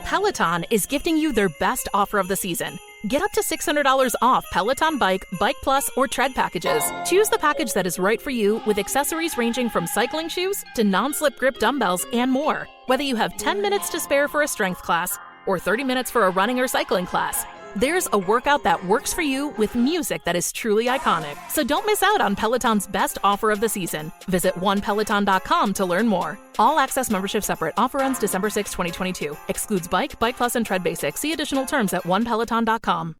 Peloton is gifting you their best offer of the season. Get up to $600 off Peloton Bike, Bike Plus, or Tread packages. Choose the package that is right for you with accessories ranging from cycling shoes to non-slip grip dumbbells and more. Whether you have 10 minutes to spare for a strength class or 30 minutes for a running or cycling class, there's a workout that works for you with music that is truly iconic. So don't miss out on Peloton's best offer of the season. Visit onepeloton.com to learn more. All access membership separate. Offer ends December 6, 2022. Excludes Bike, Bike Plus, and Tread Basic. See additional terms at onepeloton.com.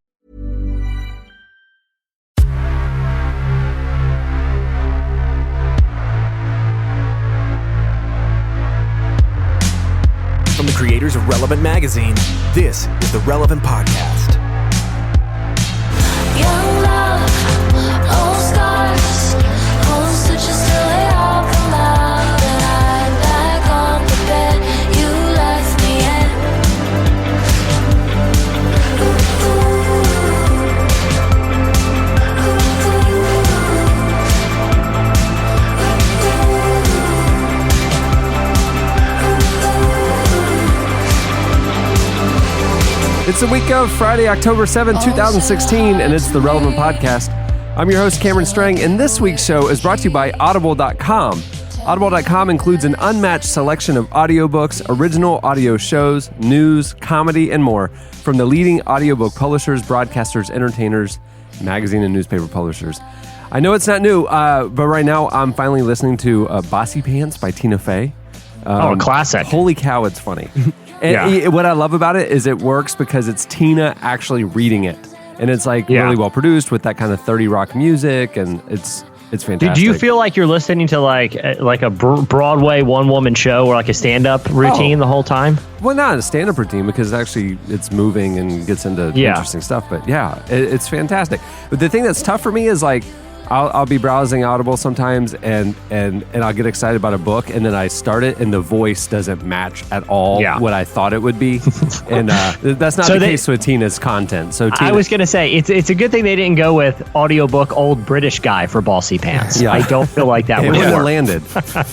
From the creators of Relevant Magazine, this is the Relevant Podcast. Young love, old scars, old switches till they all come out. And I'm back on the bed you left me in. It's the week of Friday, October 7th, 2016, and it's the Relevant Podcast. I'm your host, Cameron Strang, and this week's show is brought to you by Audible.com. Audible.com includes an unmatched selection of audiobooks, original audio shows, news, comedy, and more from the leading audiobook publishers, broadcasters, entertainers, magazine and newspaper publishers. I know it's not new, but right now I'm finally listening to Bossy Pants by Tina Fey. Classic. Holy cow, it's funny. And what I love about it is it works because it's Tina actually reading it. And it's like really well produced with that kind of 30 Rock music, and it's fantastic. Did you feel like you're listening to like a Broadway one-woman show or like a stand-up routine the whole time? Well, not a stand-up routine because it's moving and gets into interesting stuff. But yeah, it's fantastic. But the thing that's tough for me is like, I'll be browsing Audible sometimes and I'll get excited about a book and then I start it and the voice doesn't match at all what I thought it would be. And that's not the case with Tina's content. So I was going to say, it's a good thing they didn't go with audiobook old British guy for Bossy Pants. I don't feel like that would have landed.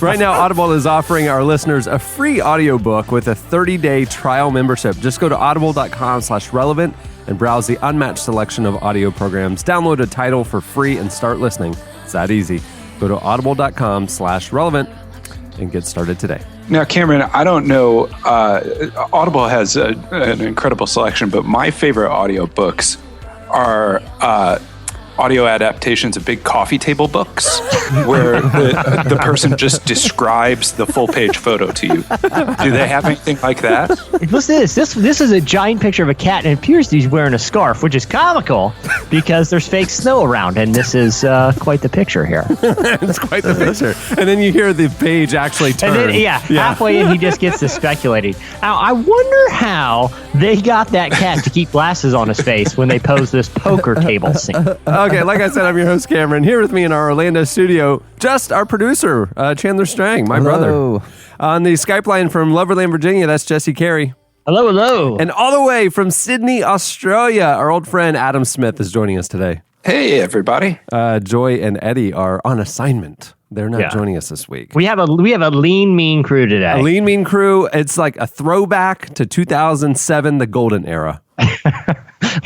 Right now, Audible is offering our listeners a free audiobook with a 30-day trial membership. Just go to audible.com/relevant and browse the unmatched selection of audio programs. Download a title for free and start listening. It's that easy. Go to audible.com/relevant and get started today. Now, Cameron, I don't know. Audible has an incredible selection, but my favorite audiobooks are audio adaptations of big coffee table books where the person just describes the full page photo to you. Do they have anything like that? Listen to this. This is a giant picture of a cat, and it appears he's wearing a scarf, which is comical because there's fake snow around, and this is quite the picture here. It's quite the picture. And then you hear the page actually turn. And then, halfway in, he just gets to speculating. Now, I wonder how they got that cat to keep glasses on his face when they pose this poker table scene. Okay, like I said, I'm your host, Cameron. Here with me in our Orlando studio, just our producer, Chandler Strang, my brother. On the Skype line from Loverland, Virginia, that's Jesse Carey. Hello, hello. And all the way from Sydney, Australia, our old friend Adam Smith is joining us today. Hey, everybody. Joy and Eddie are on assignment. They're not joining us this week. We have a lean, mean crew today. A lean, mean crew. It's like a throwback to 2007, the golden era.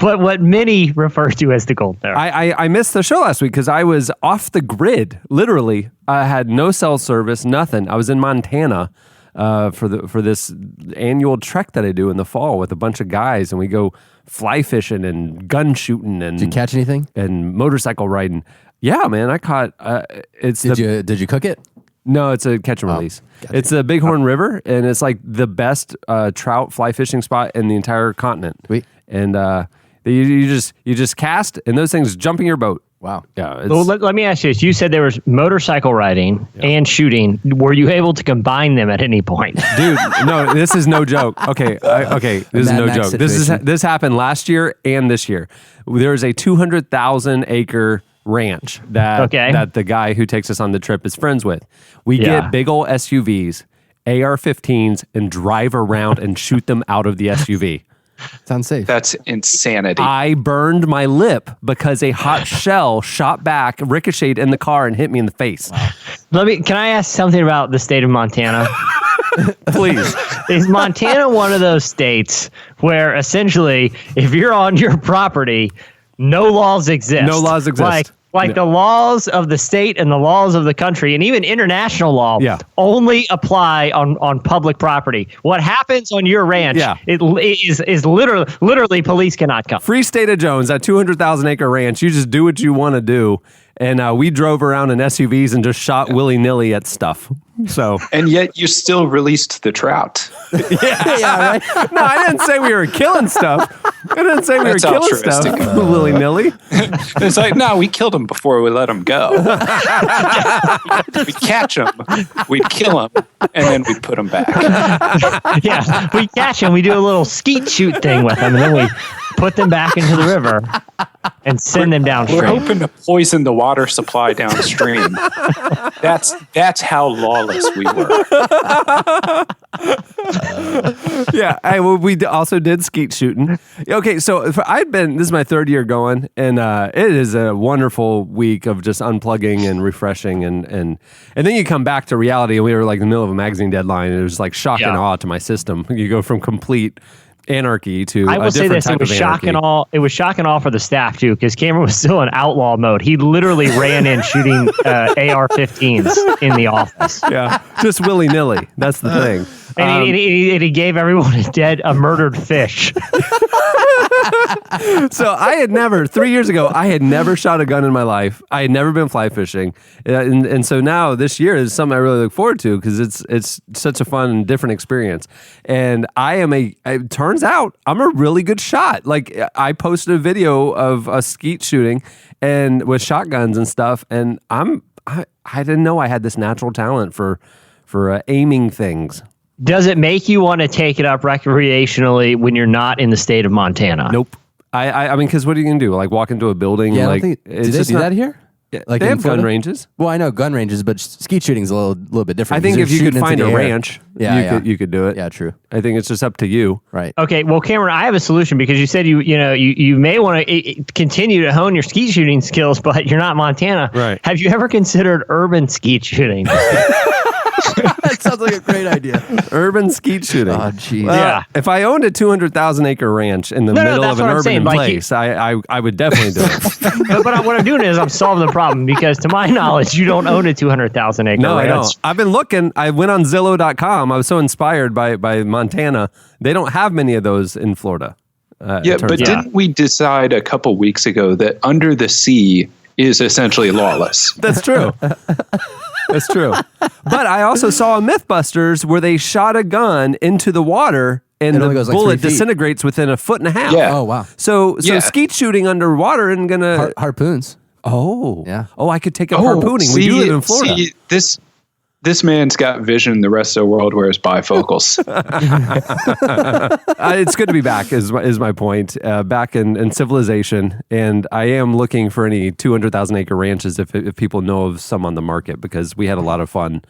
what many refer to as the golden era. I missed the show last week because I was off the grid. Literally, I had no cell service, nothing. I was in Montana for this annual trek that I do in the fall with a bunch of guys, and we go fly fishing and gun shooting and. Did you catch anything? And motorcycle riding. Yeah, man, I caught. Did you cook it? No, it's a catch and release. Gotcha. It's the Bighorn River, and it's like the best trout fly fishing spot in the entire continent. Sweet. And you just cast, and those things jump in your boat. Wow. Yeah. Well, let me ask you this. You said there was motorcycle riding and shooting. Were you able to combine them at any point? Dude, no, this is no joke. Okay, this is no joke. This happened last year and this year. There is a 200,000 acre ranch that the guy who takes us on the trip is friends with. We get big old SUVs, AR-15s, and drive around and shoot them out of the SUV. Sounds safe. That's insanity. I burned my lip because a hot shell shot back, ricocheted in the car, and hit me in the face. Wow. Can I ask something about the state of Montana? Please. Is Montana one of those states where essentially, if you're on your property, no laws exist? No laws exist. Like the laws of the state and the laws of the country and even international law only apply on public property. What happens on your ranch it is literally police cannot come. Free state of Jones, that 200,000 acre ranch, you just do what you want to do. And we drove around in SUVs and just shot willy-nilly at stuff. So, and yet you still released the trout. Right? No, I didn't say we were killing stuff. I didn't say we were killing stuff willy-nilly. It's like, no, we killed them before we let them go. We'd catch them, we'd kill them, and then we'd put them back. Yeah, we catch them, we do a little skeet shoot thing with them, and then we put them back into the river and send them downstream. We're hoping to poison the water supply downstream. That's how lawless we were. We also did skeet shooting. Okay, so this is my third year going, and it is a wonderful week of just unplugging and refreshing, and then you come back to reality, and we were like in the middle of a magazine deadline, and it was like shock and awe to my system. You go from complete anarchy to I will say this: it was shock and awe. It was shock and awe for the staff too, because Cameron was still in outlaw mode. He literally ran in shooting AR-15s in the office. Yeah, just willy nilly. That's the thing. And he gave everyone a murdered fish. So I had never, 3 years ago, I had never shot a gun in my life. I had never been fly fishing. And so now this year is something I really look forward to because it's such a fun and different experience. And it turns out I'm a really good shot. Like I posted a video of us skeet shooting and with shotguns and stuff. And I didn't know I had this natural talent for aiming things. Does it make you want to take it up recreationally when you're not in the state of Montana? Nope. I mean, because what are you gonna do? Like walk into a building? Yeah, and do they do that here? Yeah, like they have gun ranges. Well, I know gun ranges, but skeet shooting's a little bit different. I think if you could find a ranch, you could do it. Yeah, true. I think it's just up to you. Right. Okay. Well, Cameron, I have a solution because you said you may want to continue to hone your skeet shooting skills, but you're not Montana. Right. Have you ever considered urban skeet shooting? That sounds like a great idea. Urban skeet shooting. Oh, geez. Yeah. If I owned a 200,000 acre ranch in the middle of an urban place, I would definitely do it. But what I'm doing is I'm solving the problem because to my knowledge, you don't own a 200,000 acre ranch. No, I don't. I've been looking. I went on Zillow.com. I was so inspired by Montana. They don't have many of those in Florida. Didn't we decide a couple weeks ago that under the sea is essentially lawless? That's true. That's true. But I also saw a Mythbusters where they shot a gun into the water and the bullet disintegrates within a foot and a half. Yeah. Oh, wow. So skeet shooting underwater isn't going to... Harpoons. Oh. Yeah. Oh, I could take up harpooning. We do live in Florida. This man's got vision. The rest of the world wears bifocals. It's good to be back is my point. Back in civilization. And I am looking for any 200,000 acre ranches if people know of some on the market because we had a lot of fun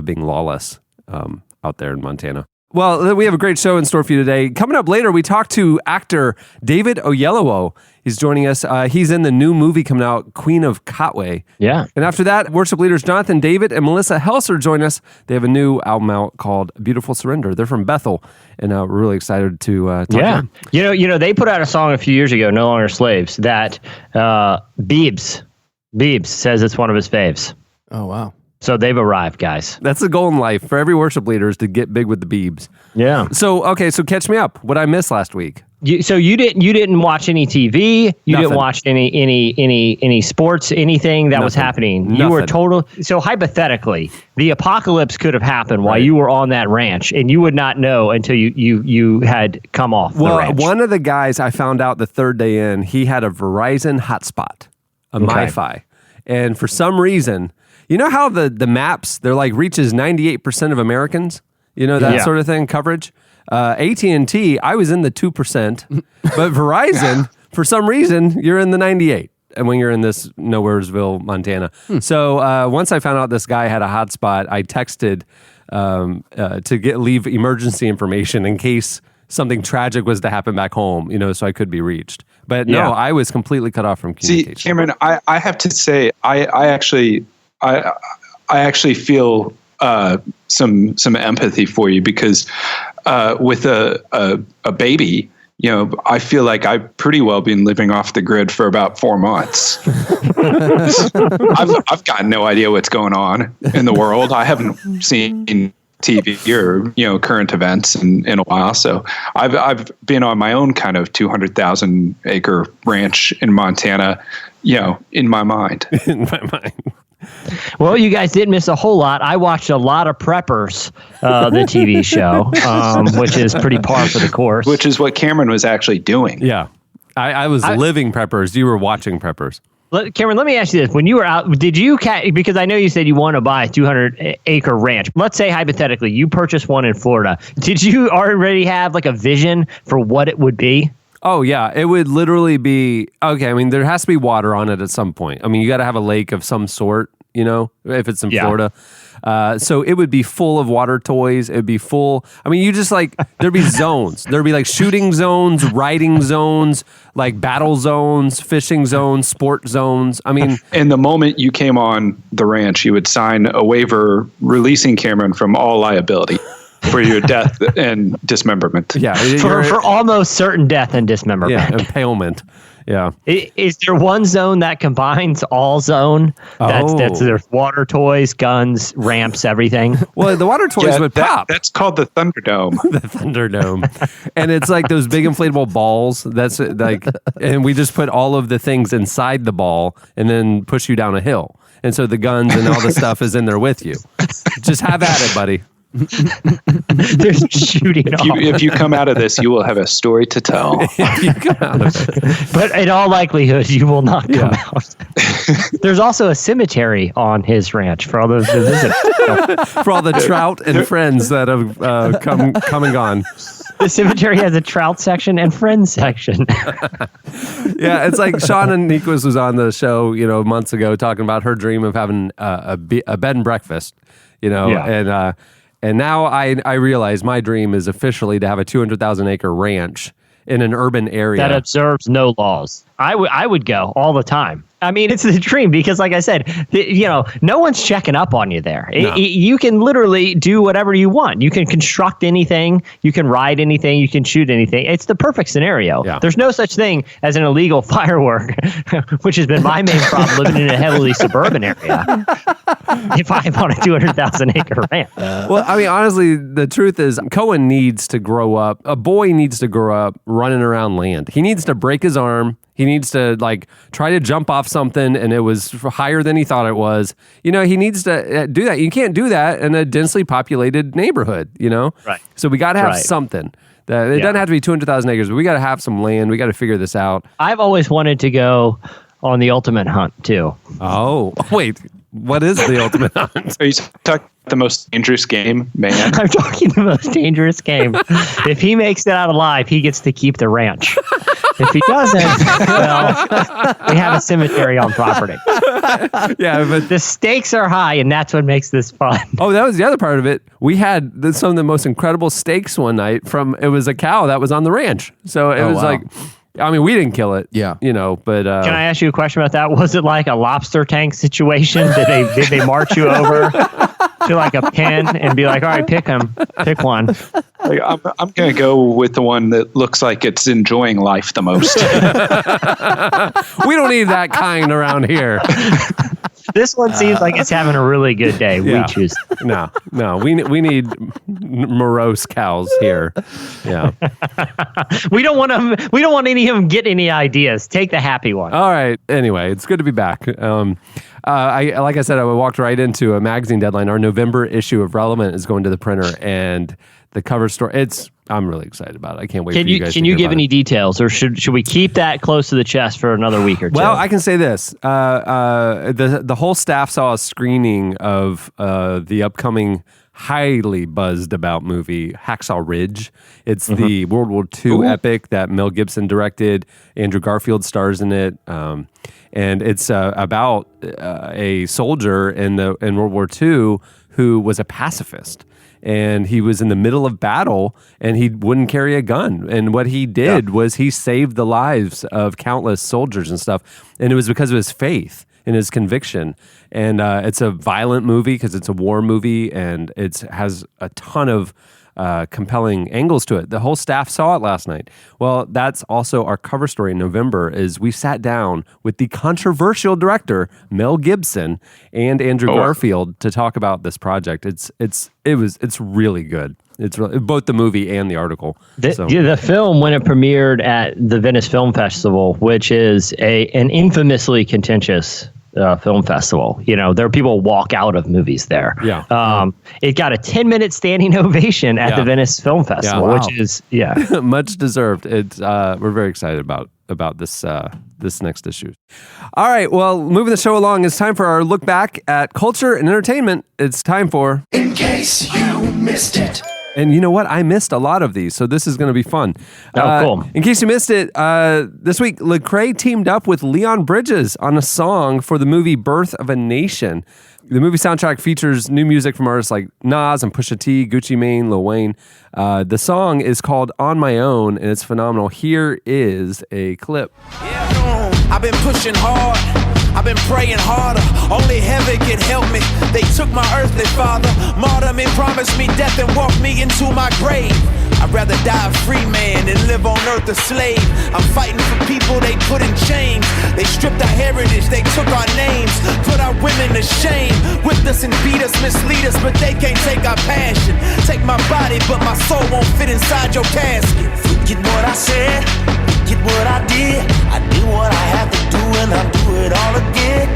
being lawless out there in Montana. Well, we have a great show in store for you today. Coming up later, we talk to actor David Oyelowo. He's joining us. He's in the new movie coming out, Queen of Katwe. Yeah. And after that, worship leaders Jonathan David and Melissa Helser join us. They have a new album out called Beautiful Surrender. They're from Bethel, and we're really excited to talk to them. You know, they put out a song a few years ago, No Longer Slaves, that Biebs says it's one of his faves. Oh, wow. So they've arrived, guys. That's the goal in life for every worship leader is to get big with the Biebs. Yeah. So catch me up. What I missed last week? You didn't watch any TV. You didn't watch any sports, anything that was happening. You were total. So hypothetically, the apocalypse could have happened while you were on that ranch, and you would not know until you had come off the ranch. One of the guys I found out the third day in, he had a Verizon hotspot, a MiFi, and for some reason. You know how the maps, they're like reaches 98% of Americans? You know, that sort of thing, coverage? AT&T, I was in the 2%, but Verizon, for some reason, you're in the 98%. And when you're in this Nowheresville, Montana. So once I found out this guy had a hotspot, I texted to leave emergency information in case something tragic was to happen back home, so I could be reached. But no, I was completely cut off from communication. See, Cameron, I have to say, I actually feel some empathy for you because with a baby, I feel like I've pretty well been living off the grid for about 4 months. I've got no idea what's going on in the world. I haven't seen TV or current events in a while, so I've been on my own kind of 200,000 acre ranch in Montana, in my mind. In my mind. Well, you guys didn't miss a whole lot. I watched a lot of Preppers, the TV show, which is pretty par for the course. Which is what Cameron was actually doing. Yeah. I was living Preppers. You were watching Preppers. Cameron, let me ask you this. When you were out, did you, because I know you said you want to buy a 200-acre ranch. Let's say, hypothetically, you purchased one in Florida. Did you already have like a vision for what it would be? Oh, yeah. It would literally be, okay, I mean, there has to be water on it at some point. I mean, you got to have a lake of some sort, if it's in Florida. So it would be full of water toys. It would be full. I mean, you just there'd be zones. There'd be like shooting zones, riding zones, like battle zones, fishing zones, sport zones. I mean. And the moment you came on the ranch, you would sign a waiver releasing Cameron from all liability for your death and dismemberment. Yeah. For almost certain death and dismemberment. Yeah, impalement. Yeah. Is there one zone that combines all zone? That's there's water toys, guns, ramps, everything. Well, the water toys would pop. That's called the Thunderdome. The Thunderdome. And it's like those big inflatable balls. That's like, and we just put all of the things inside the ball and then push you down a hill. And so the guns and all the stuff is in there with you. Just have at it, buddy. There's shooting if you come out of this, you will have a story to tell. If you come out of it. But in all likelihood, you will not come out. There's also a cemetery on his ranch for all those who visit. For all the trout and friends that have come and gone. The cemetery has a trout section and friends section. Yeah, it's like Sean and Niquist was on the show, months ago talking about her dream of having a bed and breakfast, and now I realize my dream is officially to have a 200,000 acre ranch in an urban area that observes no laws. I would go all the time. I mean, it's the dream because, like I said, no one's checking up on you there. No. You can literally do whatever you want. You can construct anything. You can ride anything. You can shoot anything. It's the perfect scenario. Yeah. There's no such thing as an illegal firework, which has been my main problem living in a heavily suburban area. If I'm on a 200,000 acre ranch. Well, I mean, honestly, the truth is Cohen needs to grow up. A boy needs to grow up running around land. He needs to break his arm. He needs to try to jump off something and it was higher than he thought it was. He needs to do that. You can't do that in a densely populated neighborhood, Right. So we got to have something. It doesn't have to be 200,000 acres, but we got to have some land. We got to figure this out. I've always wanted to go on the ultimate hunt too. Oh, wait. What is the ultimate hunt? Are you talking the most dangerous game, man? I'm talking the most dangerous game. If he makes it out alive, he gets to keep the ranch. If he doesn't, well, we have a cemetery on property. Yeah, but the stakes are high, and that's what makes this fun. Oh, that was the other part of it. We had some of the most incredible steaks one night it was a cow that was on the ranch. So it was like, I mean, we didn't kill it. Yeah. But can I ask you a question about that? Was it like a lobster tank situation? Did they march you over to like a pen and be like, all right, pick one? I'm going to go with the one that looks like it's enjoying life the most. We don't need that kind around here. This one seems like it's having a really good day. Yeah. We choose. No. We need morose cows here. Yeah. We don't want any of them get any ideas. Take the happy one. All right. Anyway, it's good to be back. Like I said, I walked right into a magazine deadline. Our November issue of Relevant is going to the printer, and the cover story. I'm really excited about it. I can't wait for you guys. Can you give any details, or should we keep that close to the chest for another week or two? Well, I can say this: the whole staff saw a screening of the upcoming, highly buzzed about movie Hacksaw Ridge. It's the World War II epic that Mel Gibson directed. Andrew Garfield stars in it, and it's about a soldier in World War II who was a pacifist. And he was in the middle of battle and he wouldn't carry a gun. And what he did was he saved the lives of countless soldiers and stuff. And it was because of his faith. in his conviction. And it's a violent movie because it's a war movie, and it has a ton of compelling angles to it. The whole staff saw it last night. Well, that's also our cover story in November. Is we sat down with the controversial director Mel Gibson and Andrew Garfield to talk about this project. It's really good. It's really, both the movie and the article. The film, when it premiered at the Venice Film Festival, which is an infamously contentious film festival. There are people walk out of movies there. Yeah. It got a 10-minute standing ovation at the Venice Film Festival, which is much deserved. It's we're very excited about this this next issue. All right, well, moving the show along, it's time for our look back at culture and entertainment. It's time for In Case You Missed It. And you know what? I missed a lot of these, so this is going to be fun. Cool. In case you missed it, this week, Lecrae teamed up with Leon Bridges on a song for the movie Birth of a Nation. The movie soundtrack features new music from artists like Nas and Pusha T, Gucci Mane, Lil Wayne. The song is called On My Own, and it's phenomenal. Here is a clip. I've been pushing hard. I've been praying harder. Only heaven can help me. They took my earthly father, martyred me, promised me death, and walked me into my grave. I'd rather die a free man than live on earth a slave. I'm fighting for people they put in chains. They stripped our heritage, they took our names, put our women to shame, whipped us and beat us, mislead us, but they can't take our passion. Take my body, but my soul won't fit inside your casket. Forget what I said, forget what I did. I did what I had to do, and I'll do it all again.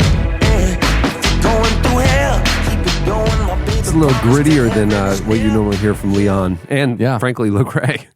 If you're going through hell, keep it going, my baby. It's a little grittier than what you normally hear from Leon and, frankly, Lecrae.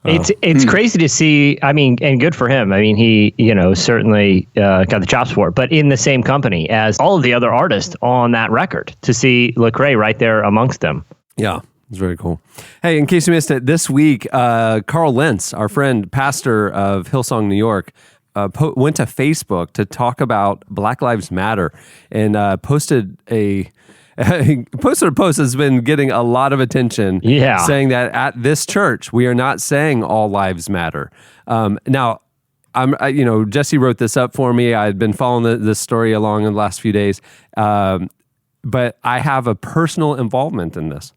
It's crazy to see. I mean, and good for him. I mean, he certainly got the chops for it. But in the same company as all of the other artists on that record, to see Lecrae right there amongst them. Yeah, it's very cool. Hey, in case you missed it, this week, Carl Lentz, our friend, pastor of Hillsong, New York, went to Facebook to talk about Black Lives Matter and posted a post that's been getting a lot of attention, saying that at this church, we are not saying all lives matter. Now, Jesse wrote this up for me. I had been following this story along in the last few days, but I have a personal involvement in this.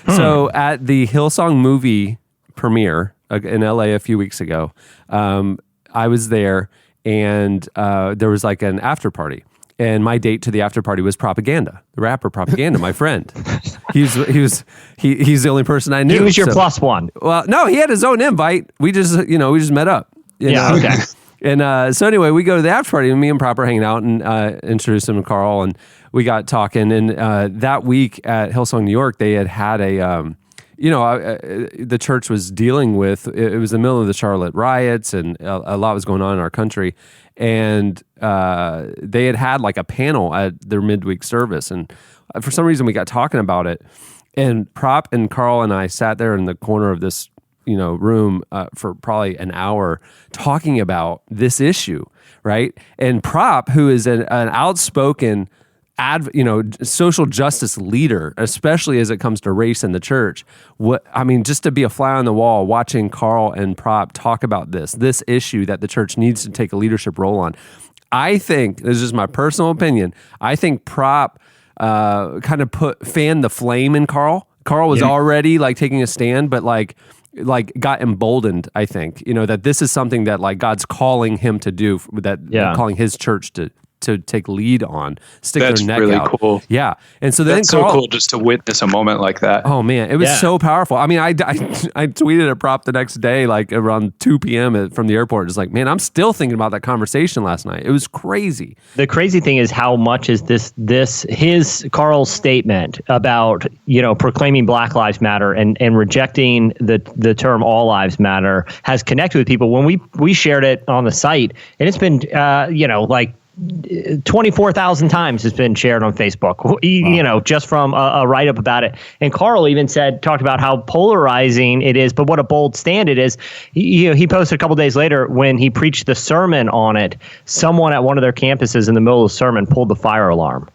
So at the Hillsong movie premiere in LA a few weeks ago, I was there, and there was like an after party. And my date to the after party was Propaganda, the rapper Propaganda, my friend. He's the only person I knew. He was your plus one. Well, no, he had his own invite. We just met up. Okay. And so anyway, we go to the after party, and me and Prop are hanging out, and introduced him to Carl, and we got talking. And that week at Hillsong, New York, they had a the church was dealing with, it was the middle of the Charlotte riots, and a lot was going on in our country. And they had like a panel at their midweek service. And for some reason, we got talking about it. And Prop and Carl and I sat there in the corner of this room for probably an hour talking about this issue, right? And Prop, who is an outspoken social justice leader, especially as it comes to race in the church. Just to be a fly on the wall, watching Carl and Prop talk about this issue that the church needs to take a leadership role on. I think, this is just my personal opinion, I think Prop kind of fanned the flame in Carl. Carl was already like taking a stand, but like got emboldened, I think, that this is something that like God's calling him to do, calling his church to take lead on, stick That's their neck really out. Cool. Yeah. And so then that's Carl, so cool just to witness a moment like that. Oh man, it was so powerful. I mean, I tweeted a Prop the next day, like around 2 p.m. from the airport. It's like, man, I'm still thinking about that conversation last night. It was crazy. The crazy thing is how much is his Carl's statement about, proclaiming Black Lives Matter and rejecting the term all lives matter has connected with people. When we shared it on the site, and it's been, 24,000 times has been shared on Facebook, just from a write-up about it. And Carl even talked about how polarizing it is, but what a bold stand it is. He posted a couple days later when he preached the sermon on it, someone at one of their campuses in the middle of the sermon pulled the fire alarm.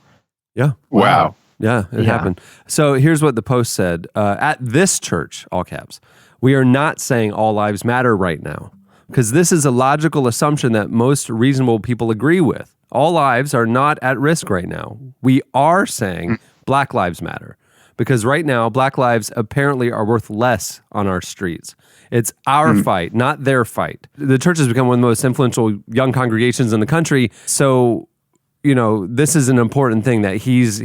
Yeah. Wow. Yeah, it happened. So here's what the post said. At this church, all caps, we are not saying all lives matter right now, because this is a logical assumption that most reasonable people agree with. all lives are not at risk right now. We are saying Black Lives Matter because right now Black lives apparently are worth less on our streets. It's our fight, not their fight. The church has become one of the most influential young congregations in the country. So, this is an important thing that he's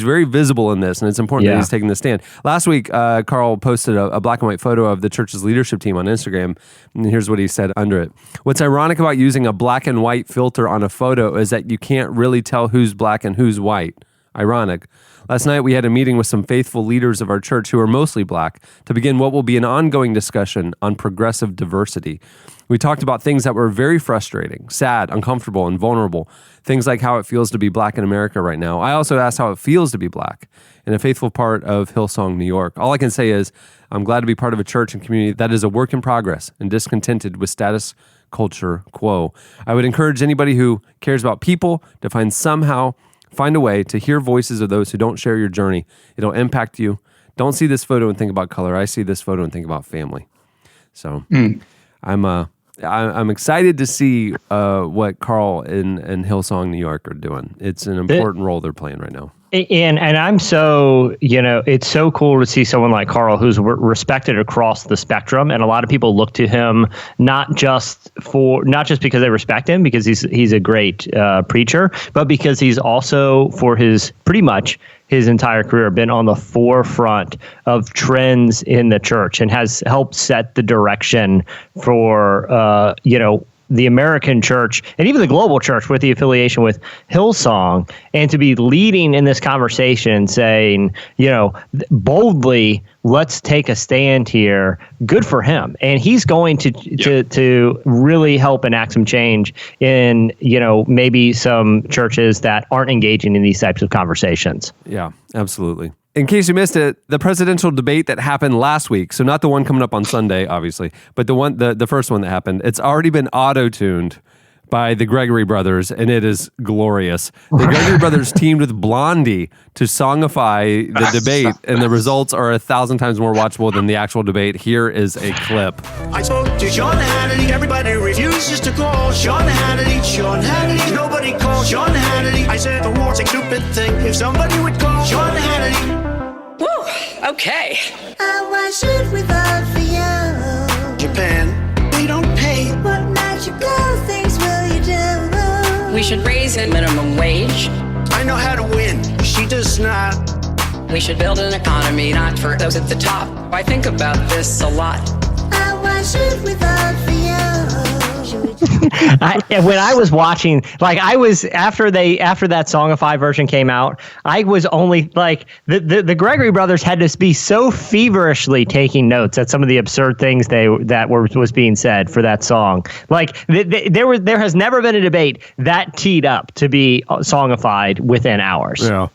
very visible in this, and it's important that he's taking the stand. Last week, Carl posted a black and white photo of the church's leadership team on Instagram, and here's what he said under it. What's ironic about using a black and white filter on a photo is that you can't really tell who's black and who's white. Ironic. Last night, we had a meeting with some faithful leaders of our church who are mostly black to begin what will be an ongoing discussion on progressive diversity. We talked about things that were very frustrating, sad, uncomfortable, and vulnerable. Things like how it feels to be black in America right now. I also asked how it feels to be black in a faithful part of Hillsong, New York. All I can say is I'm glad to be part of a church and community that is a work in progress and discontented with status culture quo. I would encourage anybody who cares about people to find a way to hear voices of those who don't share your journey. It'll impact you. Don't see this photo and think about color. I see this photo and think about family. So I'm excited to see what Carl and Hillsong New York are doing. It's an important role they're playing right now. And I'm so, it's so cool to see someone like Carl who's respected across the spectrum. And a lot of people look to him not just because they respect him, because he's a great preacher, but because he's also, for pretty much his entire career, been on the forefront of trends in the church and has helped set the direction for, the American church and even the global church with the affiliation with Hillsong, and to be leading in this conversation saying, boldly, let's take a stand here. Good for him. And he's going to really help enact some change in, maybe some churches that aren't engaging in these types of conversations. Yeah, absolutely. In case you missed it, the presidential debate that happened last week, so not the one coming up on Sunday, obviously, but the first one that happened, it's already been auto-tuned by the Gregory Brothers, and it is glorious. The Gregory Brothers teamed with Blondie to songify the debate, and the results are 1,000 times more watchable than the actual debate. Here is a clip. I spoke to Sean Hannity, everybody refuses to call Sean Hannity, nobody calls Sean Hannity. I said the war's a stupid thing, if somebody would call Sean Hannity. Woo, okay. Why should we vote for you? Japan, they don't pay. What magical things will you do? We should raise the minimum wage. I know how to win, she does not. We should build an economy not for those at the top. I think about this a lot. Why should we vote for you? When I was watching, after that Songify version came out, I was only like the Gregory Brothers had to be so feverishly taking notes at some of the absurd things was being said for that song. There has never been a debate that teed up to be songified within hours. Yeah.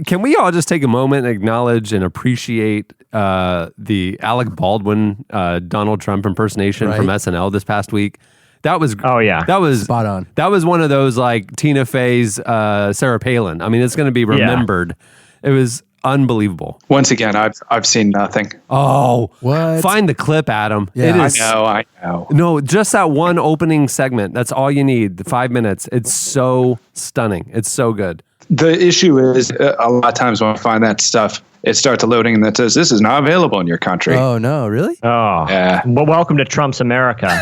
Can we all just take a moment and acknowledge and appreciate the Alec Baldwin Donald Trump impersonation from SNL this past week? That was that was spot on. That was one of those like Tina Fey's Sarah Palin. I mean, it's going to be remembered. Yeah. It was unbelievable. Once again, I've seen nothing. Oh, what? Find the clip, Adam. Yeah. It is, I know. No, just that one opening segment. That's all you need. The 5 minutes. It's so stunning. It's so good. The issue is a lot of times when I find that stuff, it starts loading and that says, this is not available in your country. Oh, no, really? Oh, yeah. Well, welcome to Trump's America.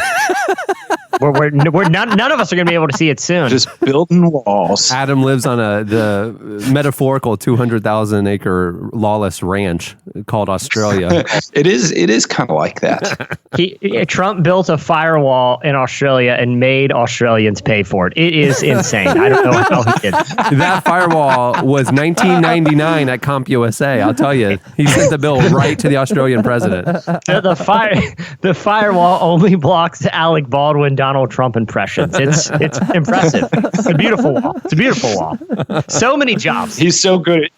We're none of us are going to be able to see it soon. Just building walls. Adam lives on the metaphorical 200,000 acre lawless ranch called Australia. It is kind of like that. Trump built a firewall in Australia and made Australians pay for it. It is insane. I don't know how he did. That firewall was $19.99 at CompUSA. I'll tell you, he sent the bill right to the Australian president. The firewall only blocks Alec Baldwin, Donald Trump impressions. It's impressive. It's a beautiful wall. It's a beautiful wall. So many jobs. He's so good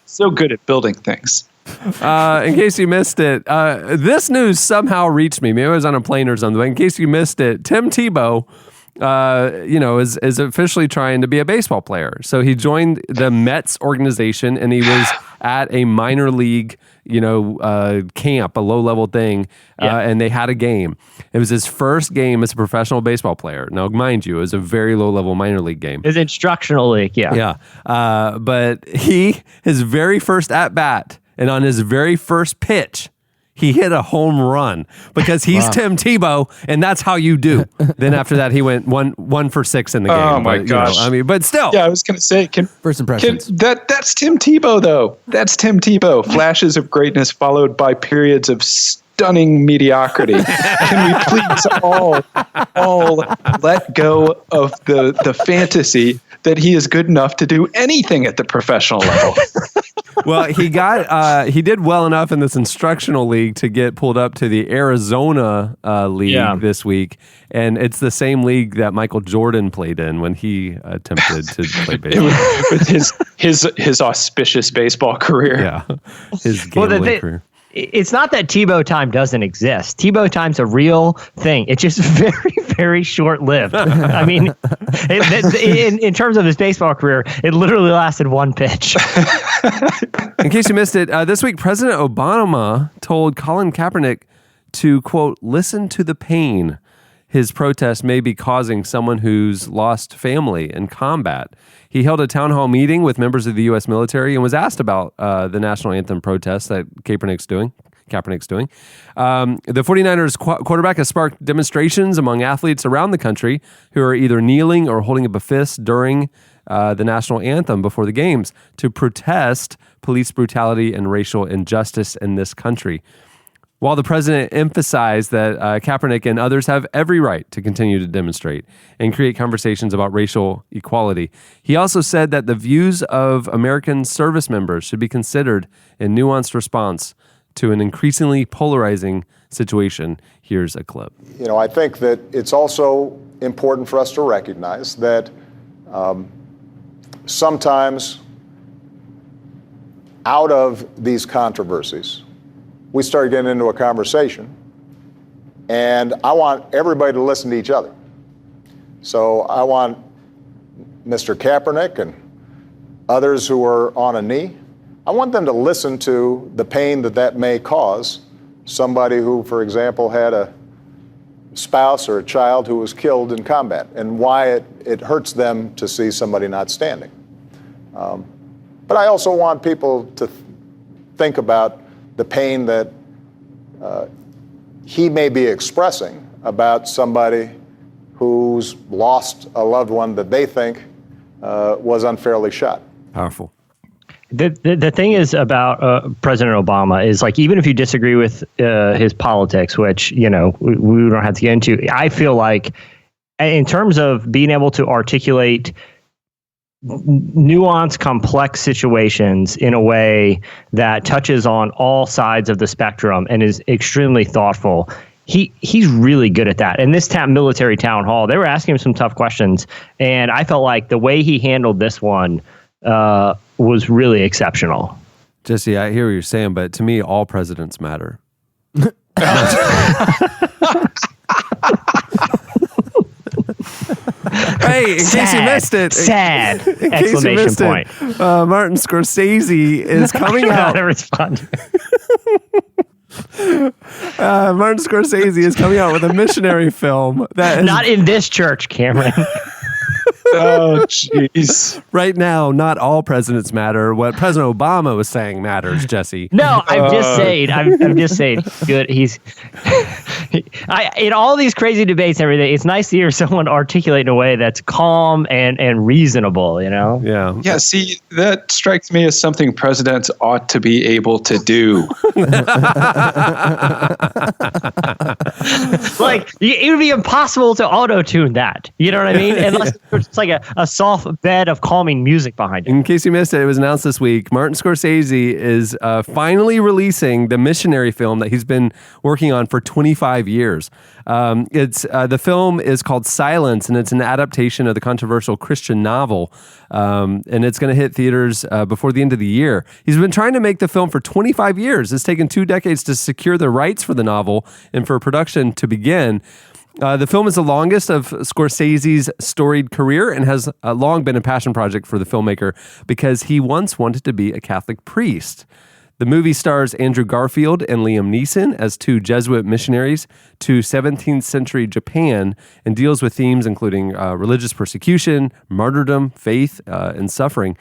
at building things. In case you missed it, this news somehow reached me. Maybe I was on a plane or something. But in case you missed it, Tim Tebow, is officially trying to be a baseball player. So he joined the Mets organization, and he was at a minor league, camp, a low-level thing, and they had a game. It was his first game as a professional baseball player. Now, mind you, it was a very low-level minor league game. It's instructional league, yeah. Yeah. But his very first at-bat, and on his very first pitch, he hit a home run because he's Tim Tebow, and that's how you do. Then after that, he went one for 6 in the game. Oh my gosh! But still, yeah, I was going to say, first impressions. That's Tim Tebow, though. That's Tim Tebow. Flashes of greatness followed by periods of stunning mediocrity. Can we please all let go of the fantasy that he is good enough to do anything at the professional level? Well, he did well enough in this instructional league to get pulled up to the Arizona league this week, and it's the same league that Michael Jordan played in when he attempted to play baseball. With his auspicious baseball career. Yeah, his gambling career. It's not that Tebow time doesn't exist. Tebow time's a real thing. It's just very, very short-lived. I mean, in terms of his baseball career, it literally lasted one pitch. In case you missed it, this week President Obama told Colin Kaepernick to, quote, listen to the pain his protest may be causing someone who's lost family in combat. He held a town hall meeting with members of the U.S. military and was asked about the national anthem protest that Kaepernick's doing. The 49ers quarterback has sparked demonstrations among athletes around the country who are either kneeling or holding up a fist during the national anthem before the games to protest police brutality and racial injustice in this country. While the president emphasized that Kaepernick and others have every right to continue to demonstrate and create conversations about racial equality, he also said that the views of American service members should be considered in nuanced response to an increasingly polarizing situation. Here's a clip. I think that it's also important for us to recognize that sometimes out of these controversies, we start getting into a conversation, and I want everybody to listen to each other. So I want Mr. Kaepernick and others who are on a knee, I want them to listen to the pain that may cause somebody who, for example, had a spouse or a child who was killed in combat, and why it hurts them to see somebody not standing. But I also want people to think about the pain that he may be expressing about somebody who's lost a loved one that they think was unfairly shot. Powerful. The thing is about President Obama is, like, even if you disagree with his politics, which, we don't have to get into, I feel like in terms of being able to articulate nuanced, complex situations in a way that touches on all sides of the spectrum and is extremely thoughtful, he's really good at that. And this military town hall, they were asking him some tough questions, and I felt like the way he handled this one was really exceptional. Jesse, I hear what you're saying, but to me, all presidents matter. Hey, in case you missed it. Sad! Exclamation point. Martin Scorsese is coming out. Martin Scorsese is coming out with a missionary film that is not in this church, Cameron. Oh, jeez. Right now, not all presidents matter. What President Obama was saying matters, Jesse. No, I'm just saying. I'm just saying. Good. He's. In all these crazy debates and everything, it's nice to hear someone articulate in a way that's calm and reasonable. Yeah. Yeah. See, that strikes me as something presidents ought to be able to do. Like, it would be impossible to auto-tune that. You know what I mean? Unless it's like a soft bed of calming music behind it. In case you missed it, it was announced this week. Martin Scorsese is finally releasing the missionary film that he's been working on for 25 years. The film is called Silence, and it's an adaptation of the controversial Christian novel. And it's going to hit theaters before the end of the year. He's been trying to make the film for 25 years. It's taken 2 decades to secure the rights for the novel and for production to begin. The film is the longest of Scorsese's storied career and has long been a passion project for the filmmaker because he once wanted to be a Catholic priest. The movie stars Andrew Garfield and Liam Neeson as two Jesuit missionaries to 17th century Japan and deals with themes including religious persecution, martyrdom, faith, and suffering.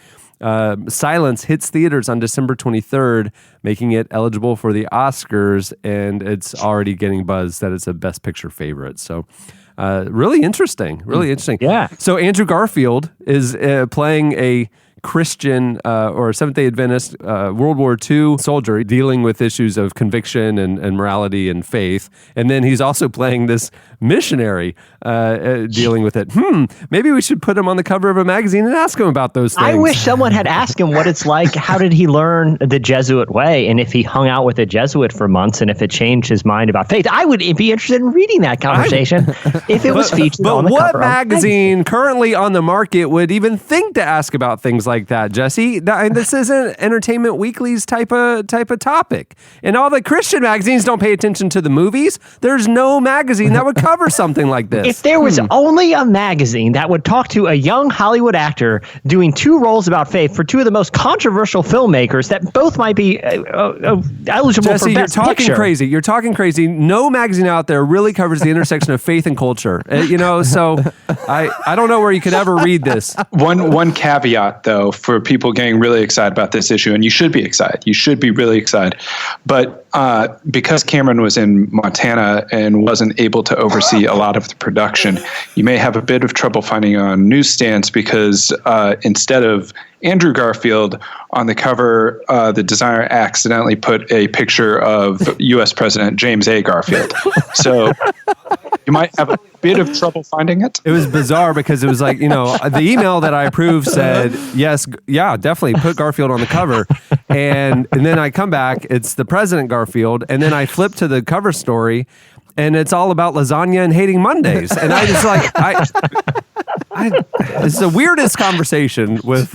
Silence hits theaters on December 23rd, making it eligible for the Oscars, and it's already getting buzz that it's a Best Picture favorite. So really interesting. Yeah. So Andrew Garfield is playing a Christian or Seventh-day Adventist World War II soldier dealing with issues of conviction and morality and faith. And then he's also playing this missionary dealing with it. Maybe we should put him on the cover of a magazine and ask him about those things. I wish someone had asked him what it's like. How did he learn the Jesuit way? And if he hung out with a Jesuit for months and if it changed his mind about faith. I would be interested in reading that conversation if it was featured on the cover. But what magazine currently on the market would even think to ask about things like that, Jesse? This isn't Entertainment Weekly's type of topic. And all the Christian magazines don't pay attention to the movies. There's no magazine that would cover something like this. If there was only a magazine that would talk to a young Hollywood actor doing two roles about faith for two of the most controversial filmmakers that both might be eligible Jesse, for Best you're Picture. crazy. You're talking crazy. No magazine out there really covers the intersection of faith and culture. So I don't know where you could ever read this. One caveat, though, for people getting really excited about this issue, and you should be excited. You should be really excited. But because Cameron was in Montana and wasn't able to oversee a lot of the production, you may have a bit of trouble finding it on newsstands because instead of Andrew Garfield on the cover, the designer accidentally put a picture of U.S. President James A. Garfield. So you might have a bit of trouble finding it. It was bizarre because it was like, the email that I approved said, yes, yeah, definitely put Garfield on the cover. And then I come back, it's the President Garfield. And then I flip to the cover story and it's all about lasagna and hating Mondays. And I just it's the weirdest conversation with.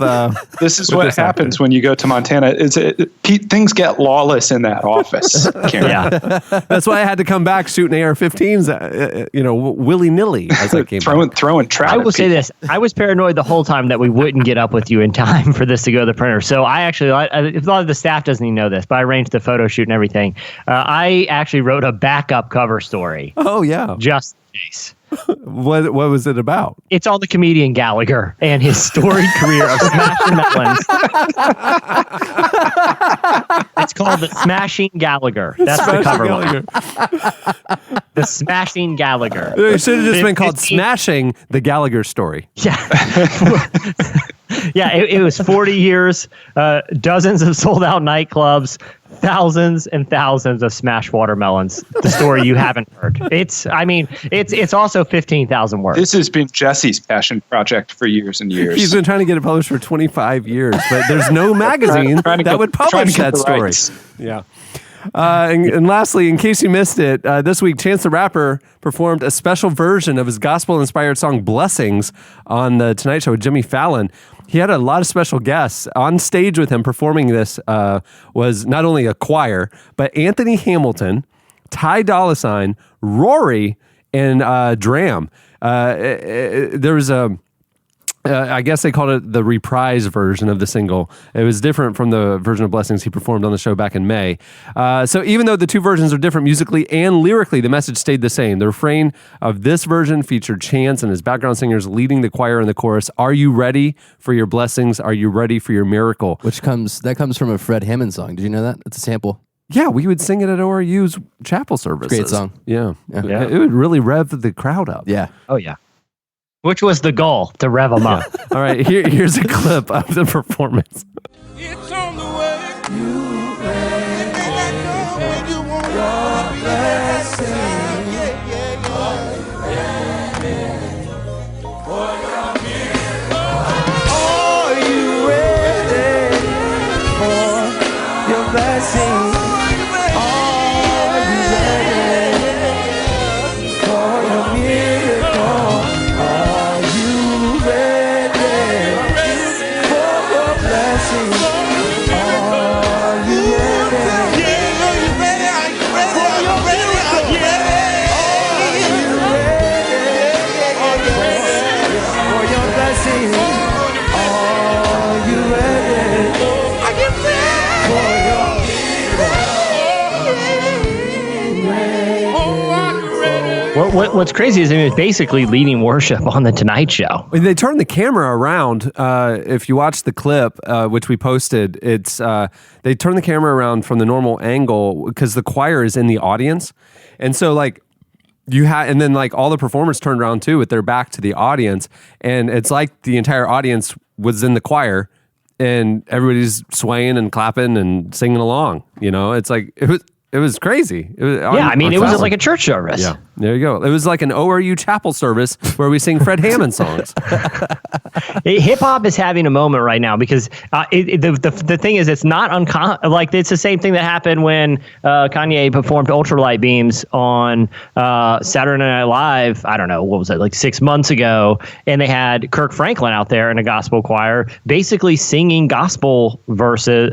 This is what happens when you go to Montana. Things get lawless in that office. Yeah, that's why I had to come back shooting AR-15s, willy nilly as I came. Throwing trap. I will say this: I was paranoid the whole time that we wouldn't get up with you in time for this to go to the printer. So a lot of the staff doesn't even know this, but I arranged the photo shoot and everything. I actually wrote a backup cover story. Oh yeah, just in case. What was it about? It's on the comedian Gallagher and his storied career of smashing melons. It's called The Smashing Gallagher. That's the cover line. The Smashing Gallagher. It should have just been called Smashing the Gallagher Story. Yeah. Yeah, it was 40 years, dozens of sold-out nightclubs, thousands and thousands of smashed watermelons. The story you haven't heard. It's also 15,000 words. This has been Jesse's passion project for years and years. He's been trying to get it published for 25 years, but there's no magazine that would publish that story. Rights. Yeah. And lastly, in case you missed it, this week Chance the Rapper performed a special version of his gospel-inspired song Blessings on The Tonight Show with Jimmy Fallon. He had a lot of special guests. On stage with him performing this was not only a choir, but Anthony Hamilton, Ty Dolla $ign, Rory, and Dram. There was I guess they called it the reprise version of the single. It was different from the version of Blessings he performed on the show back in May. So even though the two versions are different musically and lyrically, the message stayed the same. The refrain of this version featured Chance and his background singers leading the choir in the chorus. Are you ready for your blessings? Are you ready for your miracle? That comes from a Fred Hammond song. Did you know that? It's a sample. Yeah, we would sing it at ORU's chapel services. Great song. Yeah. It would really rev the crowd up. Yeah. Oh, yeah. Which was the goal, to rev them up. All right, here's a clip of the performance. It's on the way. You ready? When you want your blessing. Are you ready for your miracle? Are you ready for your blessing? Are you ready for your miracle? Are you ready for your blessing? What's crazy is it's basically leading worship on the Tonight Show. They turned the camera around. If you watch the clip, which we posted, it's they turned the camera around from the normal angle because the choir is in the audience, and so like and then like all the performers turned around too with their back to the audience, and it's like the entire audience was in the choir, and everybody's swaying and clapping and singing along. You know, it's like it was crazy. It was, it was like a church service. Yeah, there you go. It was like an ORU chapel service where we sing Fred Hammond songs. Hip hop is having a moment right now because the thing is, it's not uncommon. Like it's the same thing that happened when Kanye performed Ultralight Beams on Saturday Night Live. I don't know, what was it, like 6 months ago, and they had Kirk Franklin out there in a gospel choir, basically singing gospel verses,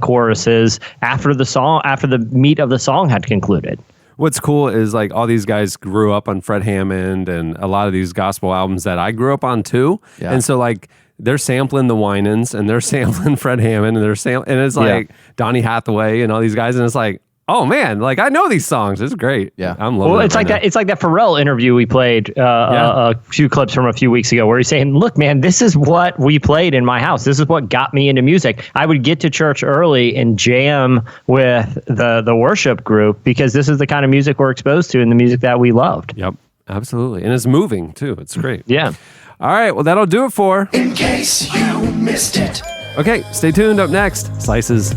choruses after the meat of the song had concluded. What's cool is like all these guys grew up on Fred Hammond and a lot of these gospel albums that I grew up on too. Yeah. And so like they're sampling the Winans and they're sampling Fred Hammond and and it's like Donny Hathaway and all these guys, and it's like, oh man, like I know these songs. It's great. Yeah, I'm loving it. It's like that. It's like that Pharrell interview we played a few clips from a few weeks ago, where he's saying, "Look, man, this is what we played in my house. This is what got me into music. I would get to church early and jam with the worship group because this is the kind of music we're exposed to and the music that we loved." Yep, absolutely, and it's moving too. It's great. Yeah. All right, well that'll do it for In case you missed it. Okay, stay tuned. Up next, Slices.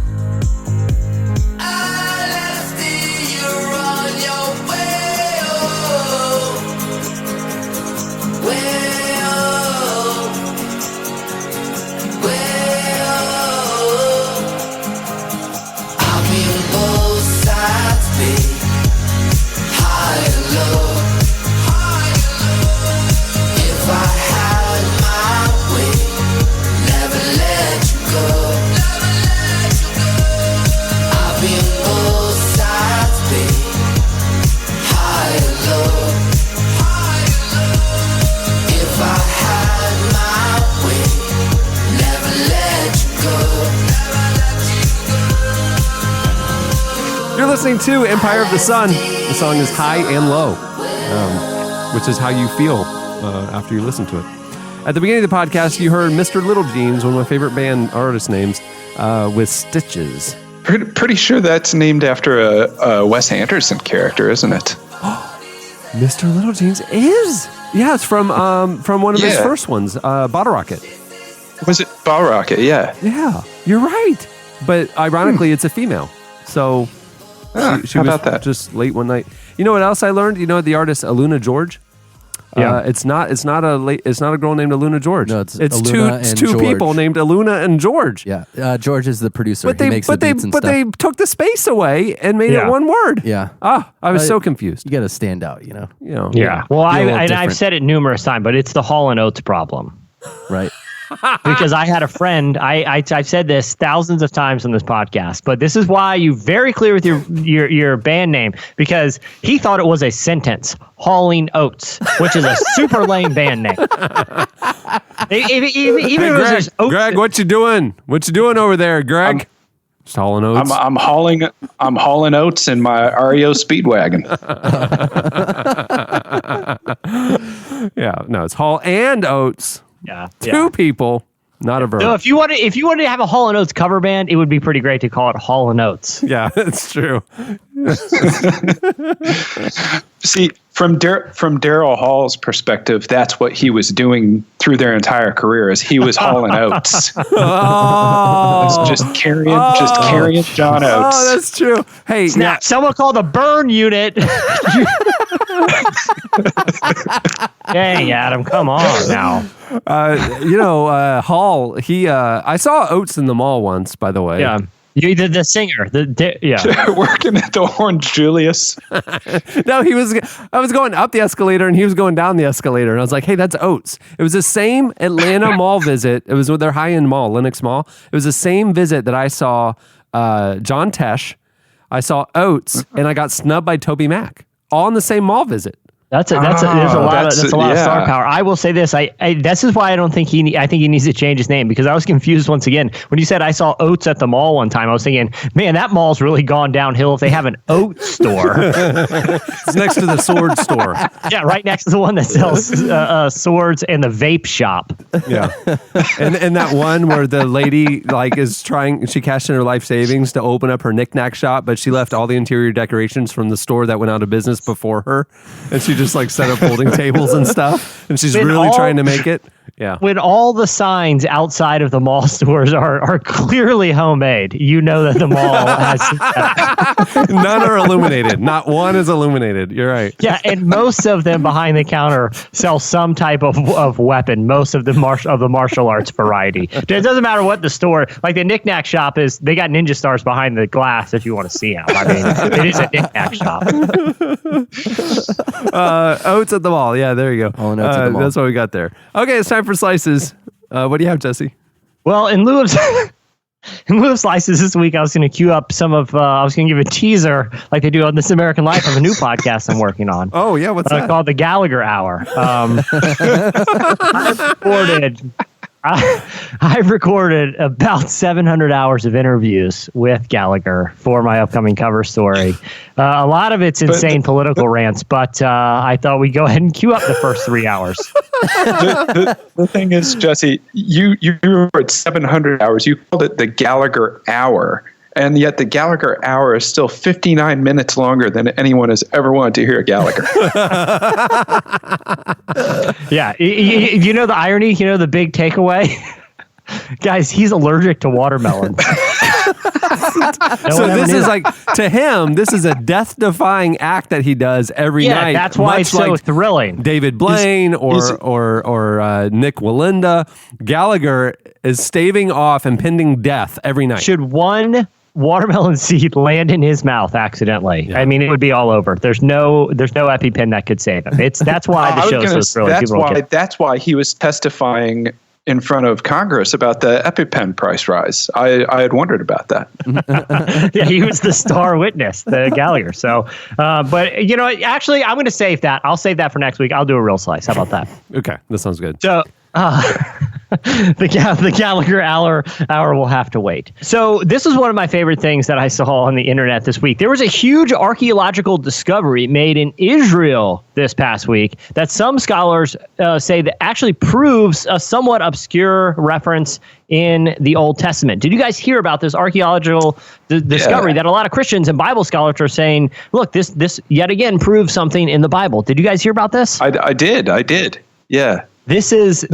Listening to Empire of the Sun. The song is High and Low, which is how you feel after you listen to it. At the beginning of the podcast, you heard Mr. Little Jeans, one of my favorite band artist names, with Stitches. Pretty sure that's named after a Wes Anderson character, isn't it? Mr. Little Jeans is? Yeah, it's from one of his first ones, Bottle Rocket. Was it Bottle Rocket? Yeah. Yeah, you're right. But ironically, it's a female. So... She was just late one night. You know what else I learned? You know the artist Aluna George? Yeah. It's not a girl named Aluna George. No, it's two people named Aluna and George. Yeah. George is the producer. But they took the space away and made it one word. Yeah. I was so confused. You got to stand out, you know. Yeah. Well, I've said it numerous times, but it's the Hall & Oates problem. Right. Because I had a friend, I've said this thousands of times on this podcast, but this is why you very clear with your band name, because he thought it was a sentence, Hauling Oats, which is a super lame band name. Greg, what you doing? What you doing over there, Greg? Just hauling oats. I'm hauling oats in my REO Speedwagon. Yeah, no, it's Hall and Oates. Yeah, two people, not a verb. So if you wanted to have a Hall & Oates cover band, it would be pretty great to call it Hall & Oates. Yeah, that's true. See, from Daryl Hall's perspective, that's what he was doing through their entire career. Is he was hauling oats. just carrying John Oates. Oh, that's true. Hey, snap! Someone call the burn unit. Hey, Adam, come on now. Hall. I saw Oates in the mall once. By the way, yeah. You did the singer, working at the Orange Julius. No, I was going up the escalator and he was going down the escalator, and I was like, "Hey, that's Oates." It was the same Atlanta mall visit. It was with their high-end mall, Lenox Mall. It was the same visit that I saw John Tesh, I saw Oates, and I got snubbed by Toby Mac, all in the same mall visit. There's a lot of star power. I will say this. This is why I don't think I think he needs to change his name, because I was confused once again when you said I saw oats at the mall one time. I was thinking, man, that mall's really gone downhill if they have an oat store. It's next to the sword store. Yeah, right next to the one that sells swords and the vape shop. Yeah, and that one where the lady she cashed in her life savings to open up her knickknack shop, but she left all the interior decorations from the store that went out of business before her, and she just set up folding tables and stuff, and she's really trying to make it. Yeah. When all the signs outside of the mall stores are clearly homemade, you know that the mall has none are illuminated. Not one is illuminated. You're right. Yeah, and most of them behind the counter sell some type of weapon. Most of the martial arts variety. It doesn't matter what the store, like the knickknack shop is. They got ninja stars behind the glass if you want to see them. I mean, it is a knickknack shop. Oats at the mall. Yeah, there you go. Oats at the mall. That's what we got there. Okay, it's time for slices. What do you have, Jesse? Well, in lieu of slices this week, I was going to queue up I was going to give a teaser like they do on This American Life of a new podcast I'm working on. Oh, yeah, what's that? Called The Gallagher Hour. I've recorded about 700 hours of interviews with Gallagher for my upcoming cover story. A lot of it's insane political rants, but I thought we'd go ahead and queue up the first 3 hours. The thing is, Jesse, you wrote 700 hours. You called it the Gallagher Hour. And yet the Gallagher Hour is still 59 minutes longer than anyone has ever wanted to hear Gallagher. Yeah. You know the irony? You know the big takeaway? Guys, he's allergic to watermelon. So this is to him, this is a death-defying act that he does every night. Yeah, that's why it's so thrilling. David Blaine or Nick Walinda, Gallagher is staving off impending death every night. Should one watermelon seed land in his mouth accidentally, I mean, it would be all over. There's no EpiPen that could save him. That's why the show is so thrilling. That's why he was testifying in front of Congress about the EpiPen price rise. I had wondered about that. Yeah, he was the star witness, the Gallagher. So, but actually, I'm going to save that. I'll save that for next week. I'll do a real slice. How about that? Okay, that sounds good. So, the Gallagher hour will have to wait. So this is one of my favorite things that I saw on the internet this week. There was a huge archaeological discovery made in Israel this past week that some scholars say that actually proves a somewhat obscure reference in the Old Testament. Did you guys hear about this archaeological discovery that a lot of Christians and Bible scholars are saying, look, this yet again proves something in the Bible? Did you guys hear about this? I did. Yeah. This is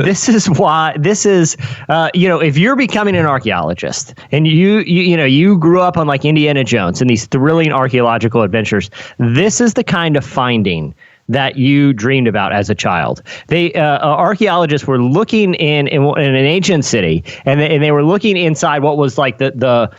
why if you're becoming an archaeologist and you grew up on like Indiana Jones and these thrilling archaeological adventures, this is the kind of finding that you dreamed about as a child. They archaeologists were looking in an ancient city, and they were looking inside what was like the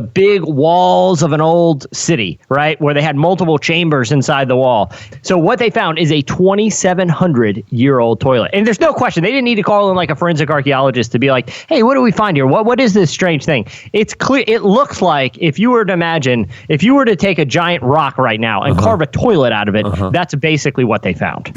big walls of an old city, right? Where they had multiple chambers inside the wall. So what they found is a 2,700-year-old toilet. And there's no question. They didn't need to call in like a forensic archaeologist to be like, hey, what do we find here? What is this strange thing? It's clear. It looks like if you were to take a giant rock right now and carve a toilet out of it, that's basically what they found.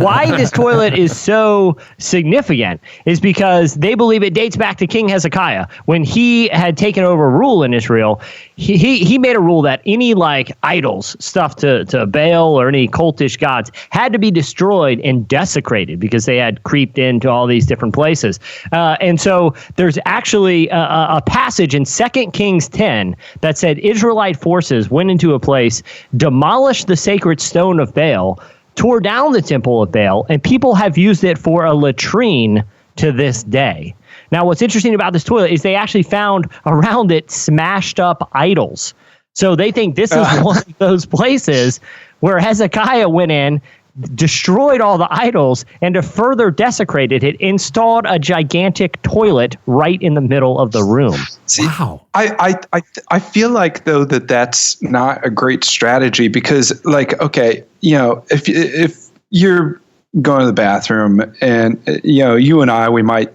Why this toilet is so significant is because they believe it dates back to King Hezekiah. When he had taken over rule in Israel, he made a rule that any like idols, stuff to Baal or any cultish gods, had to be destroyed and desecrated because they had creeped into all these different places. And so there's actually a passage in 2 Kings 10 that said Israelite forces went into a place, demolished the sacred stone of Baal, tore down the temple of Baal, and people have used it for a latrine to this day. Now, what's interesting about this toilet is they actually found around it smashed up idols. So they think this is one of those places where Hezekiah went in, destroyed all the idols, and to further desecrate it, installed a gigantic toilet right in the middle of the room. See, wow. I feel like, though, that's not a great strategy because, like, okay, if you're going to the bathroom and, you and I, we might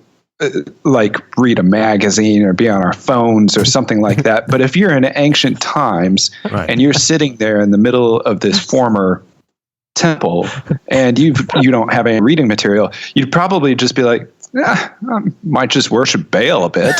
like read a magazine or be on our phones or something like that. But if you're in ancient times and you're sitting there in the middle of this former temple and you don't have any reading material, you'd probably just be like, I might just worship Baal a bit.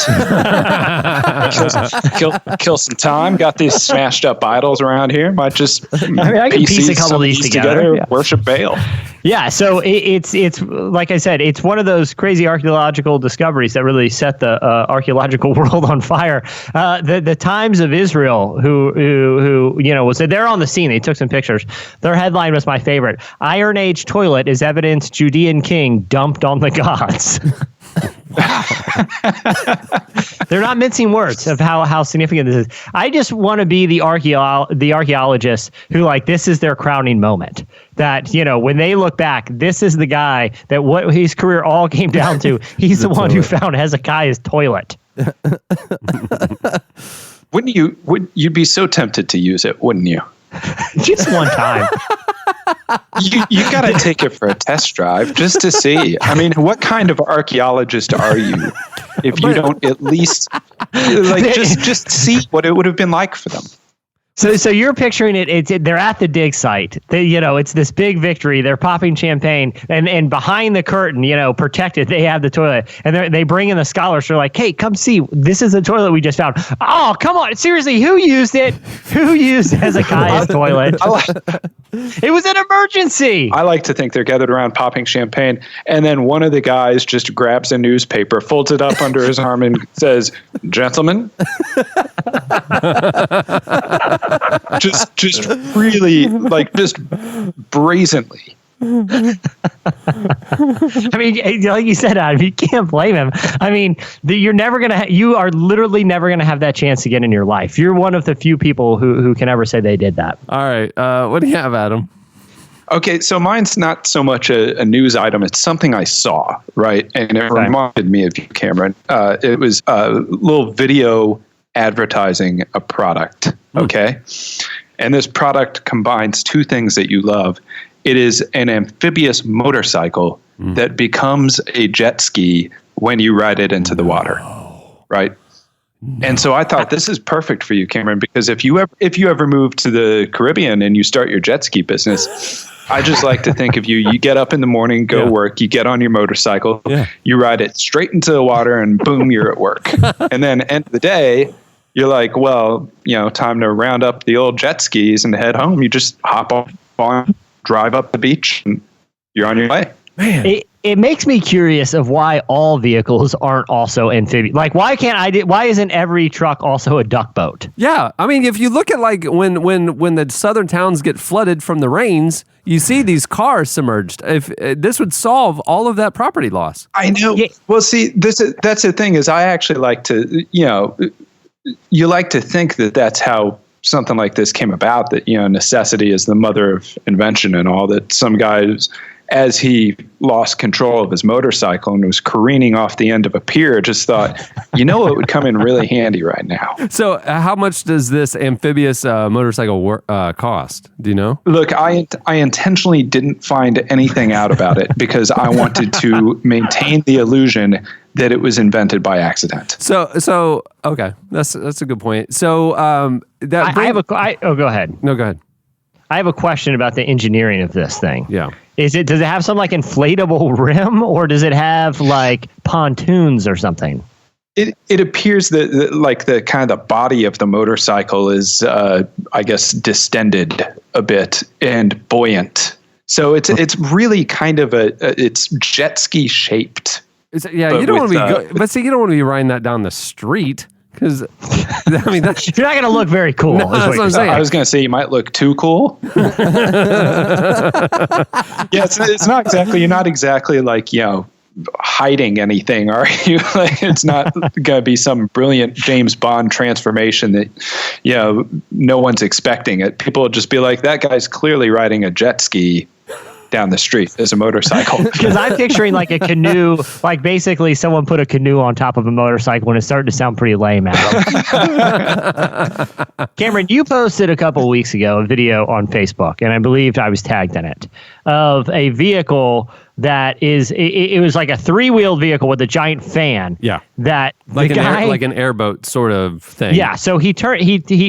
kill some time. Got these smashed up idols around here. Might just I can piece a couple of these together. Yeah. Worship Baal. Yeah, so it's like I said, it's one of those crazy archaeological discoveries that really set the archaeological world on fire. The Times of Israel, who was there on the scene. They took some pictures. Their headline was my favorite: Iron Age toilet is evidence Judean king dumped on the gods. They're not mincing words of how significant this is. I just want to be the archaeologist who, like, this is their crowning moment. That, when they look back, this is the guy that what his career all came down to. He's the one who found Hezekiah's toilet. You'd be so tempted to use it, wouldn't you? Just one time. You got to take it for a test drive just to see. I mean, what kind of archaeologist are you if you don't at least just see what it would have been like for them? So you're picturing it. They're at the dig site. It's this big victory. They're popping champagne, and behind the curtain, protected, they have the toilet. And they bring in the scholars. They're like, "Hey, come see. This is the toilet we just found." Oh, come on! Seriously, who used it? Who used Hezekiah's toilet? It was an emergency. I like to think they're gathered around popping champagne, and then one of the guys just grabs a newspaper, folds it up under his arm, and says, "Gentlemen." just really, just brazenly. I mean, like you said, Adam, you can't blame him. I mean, you are literally never gonna have that chance again in your life. You're one of the few people who can ever say they did that. All right, what do you have, Adam? Okay, so mine's not so much a news item. It's something I saw, right? And it reminded me of you, Cameron. It was a little video advertising a product, okay? And this product combines two things that you love. It is an amphibious motorcycle that becomes a jet ski when you ride it into the water, right? And so I thought this is perfect for you, Cameron, because if you ever move to the Caribbean and you start your jet ski business, I just like to think of you get up in the morning, go work, you get on your motorcycle, you ride it straight into the water, and boom, you're at work. And then end of the day, you're like, well, time to round up the old jet skis and head home. You just hop on, drive up the beach, and you're on your way. Man. It makes me curious of why all vehicles aren't also amphibious. Like, why isn't every truck also a duck boat? Yeah, I mean, if you look at when the southern towns get flooded from the rains, you see these cars submerged. If this would solve all of that property loss. I know. Yeah. Well, see, that's the thing is I actually like to, you like to think that that's how something like this came about, that, necessity is the mother of invention and all, that some guys, as he lost control of his motorcycle and was careening off the end of a pier, just thought, it would come in really handy right now. So how much does this amphibious motorcycle cost? Do you know? Look, I intentionally didn't find anything out about it because I wanted to maintain the illusion that it was invented by accident. So okay, that's a good point. So go ahead. No, go ahead. I have a question about the engineering of this thing. Yeah. Does it have some inflatable rim, or does it have pontoons or something? It appears that the kind of the body of the motorcycle is I guess distended a bit and buoyant. So it's really kind of it's jet ski shaped. You don't want to be you don't want to be riding that down the street. Because, I mean, you're not going to look very cool. No, that's what I'm saying. I was going to say you might look too cool. It's not exactly. You're not exactly hiding anything, are you? It's not going to be some brilliant James Bond transformation that no one's expecting it. People will just be like, that guy's clearly riding a jet ski down the street as a motorcycle. Because I'm picturing a canoe, basically someone put a canoe on top of a motorcycle, and it's starting to sound pretty lame, Adam. Cameron, you posted a couple of weeks ago a video on Facebook, and I believed I was tagged in it, of a vehicle that is, it was like a 3-wheeled vehicle with a giant fan. Yeah. That like an airboat sort of thing. Yeah. So he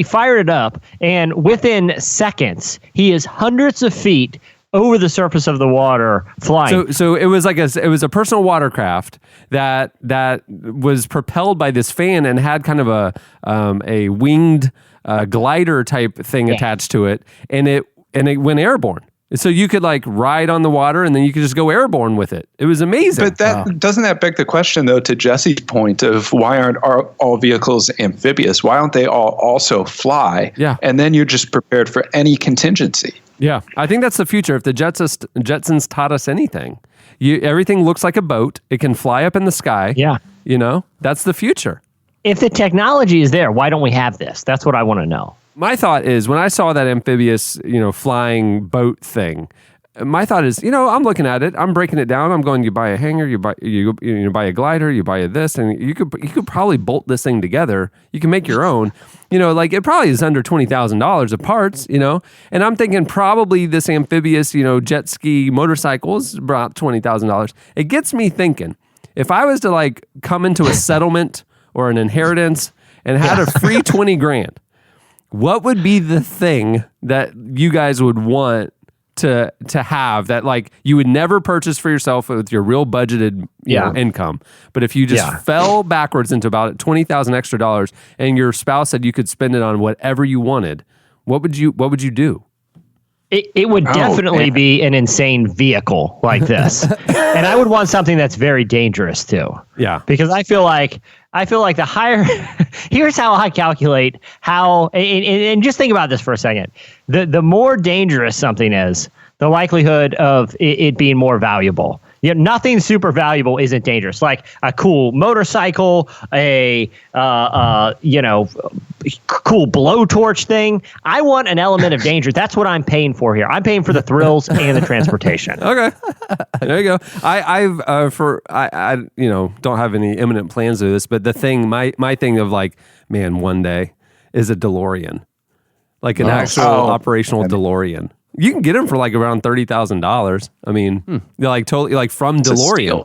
fired it up, and within seconds, he is hundreds of feet over the surface of the water flying. So it was it was a personal watercraft that was propelled by this fan and had kind of a winged glider type thing attached to it, and it went airborne. So you could like ride on the water and then you could just go airborne with it. It was amazing. But doesn't that beg the question, though, to Jesse's point of why aren't all vehicles amphibious? Why don't they all also fly? Yeah. And then you're just prepared for any contingency. Yeah. I think that's the future. If the Jetsons taught us anything, everything looks like a boat. It can fly up in the sky. Yeah. That's the future. If the technology is there, why don't we have this? That's what I want to know. My thought is when I saw that amphibious, flying boat thing, my thought is, I'm looking at it, I'm breaking it down. I'm going, you buy a hanger, you buy a glider, you buy this, and you could probably bolt this thing together. You can make your own. It probably is under $20,000 of parts. And I'm thinking probably this amphibious, jet ski motorcycle is about $20,000. It gets me thinking, if I was to come into a settlement or an inheritance and had a free $20,000. What would be the thing that you guys would want to have that you would never purchase for yourself with your real budgeted income? But if you just fell backwards into about $20,000 extra and your spouse said you could spend it on whatever you wanted, what would you do? It would definitely be an insane vehicle like this. And I would want something that's very dangerous too. Yeah. Because I feel like the higher, here's how I calculate and just think about this for a second. The more dangerous something is, the likelihood of it being more valuable. Nothing super valuable isn't dangerous. Like a cool motorcycle, a cool blowtorch thing. I want an element of danger. That's what I'm paying for here. I'm paying for the thrills and the transportation. Okay, there you go. I don't have any imminent plans of this, but the thing, my thing of one day is a DeLorean, like an actual operational DeLorean. You can get them for around $30,000. I mean, they're totally from DeLorean.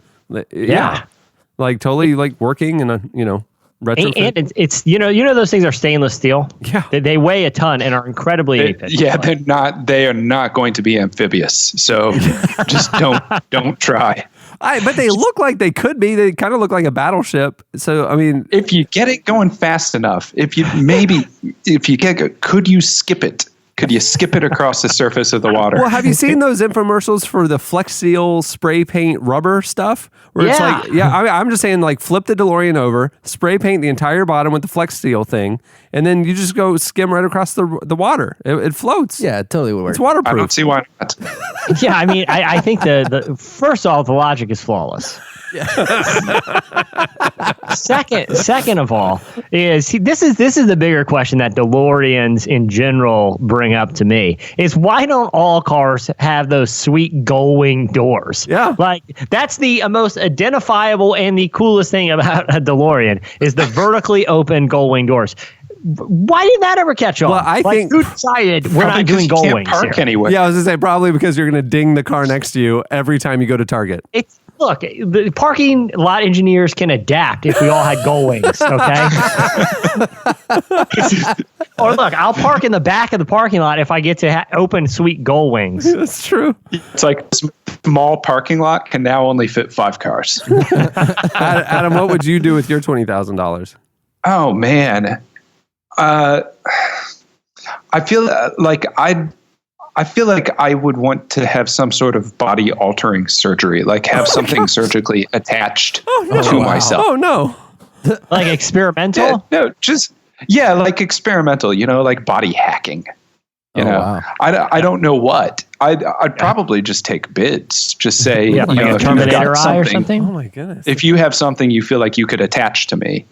Yeah. Totally working in a, retrofit. And it's those things are stainless steel. Yeah. They weigh a ton and are incredibly efficient. Yeah, they are not going to be amphibious. So just don't try. But they look like they could be. They kind of look like a battleship. So, I mean, if you get it going fast enough, could you skip it? Could you skip it across the surface of the water? Well, have you seen those infomercials for the Flex Seal spray paint rubber stuff? Where it's I'm just saying, flip the DeLorean over, spray paint the entire bottom with the Flex Seal thing, and then you just go skim right across the water. It floats. Yeah, it totally would work. It's waterproof. I don't see why not. Yeah, I mean, I think the first off, the logic is flawless. Second of all, is this is the bigger question that DeLoreans in general bring up to me is why don't all cars have those sweet gull wing doors? Yeah, that's the most identifiable and the coolest thing about a DeLorean is the vertically open gull wing doors. Why did that ever catch on? Well, I think who decided we're not doing gull wings park here? Anywhere. Yeah, I was gonna say probably because you're gonna ding the car next to you every time you go to Target. Look, the parking lot engineers can adapt if we all had gull wings, okay? Or look, I'll park in the back of the parking lot if I get to open sweet gull wings. That's true. It's like a small parking lot can now only fit 5 cars. Adam, what would you do with your $20,000? Oh, man. I feel like I would want to have some sort of body altering surgery, have something surgically attached to myself. Oh no. Like experimental? Yeah, no, just experimental, like body hacking. Wow. I don't know what. I'd probably just take bids. Just say, like a Terminator eye or something. Oh my goodness. If you have something you feel like you could attach to me,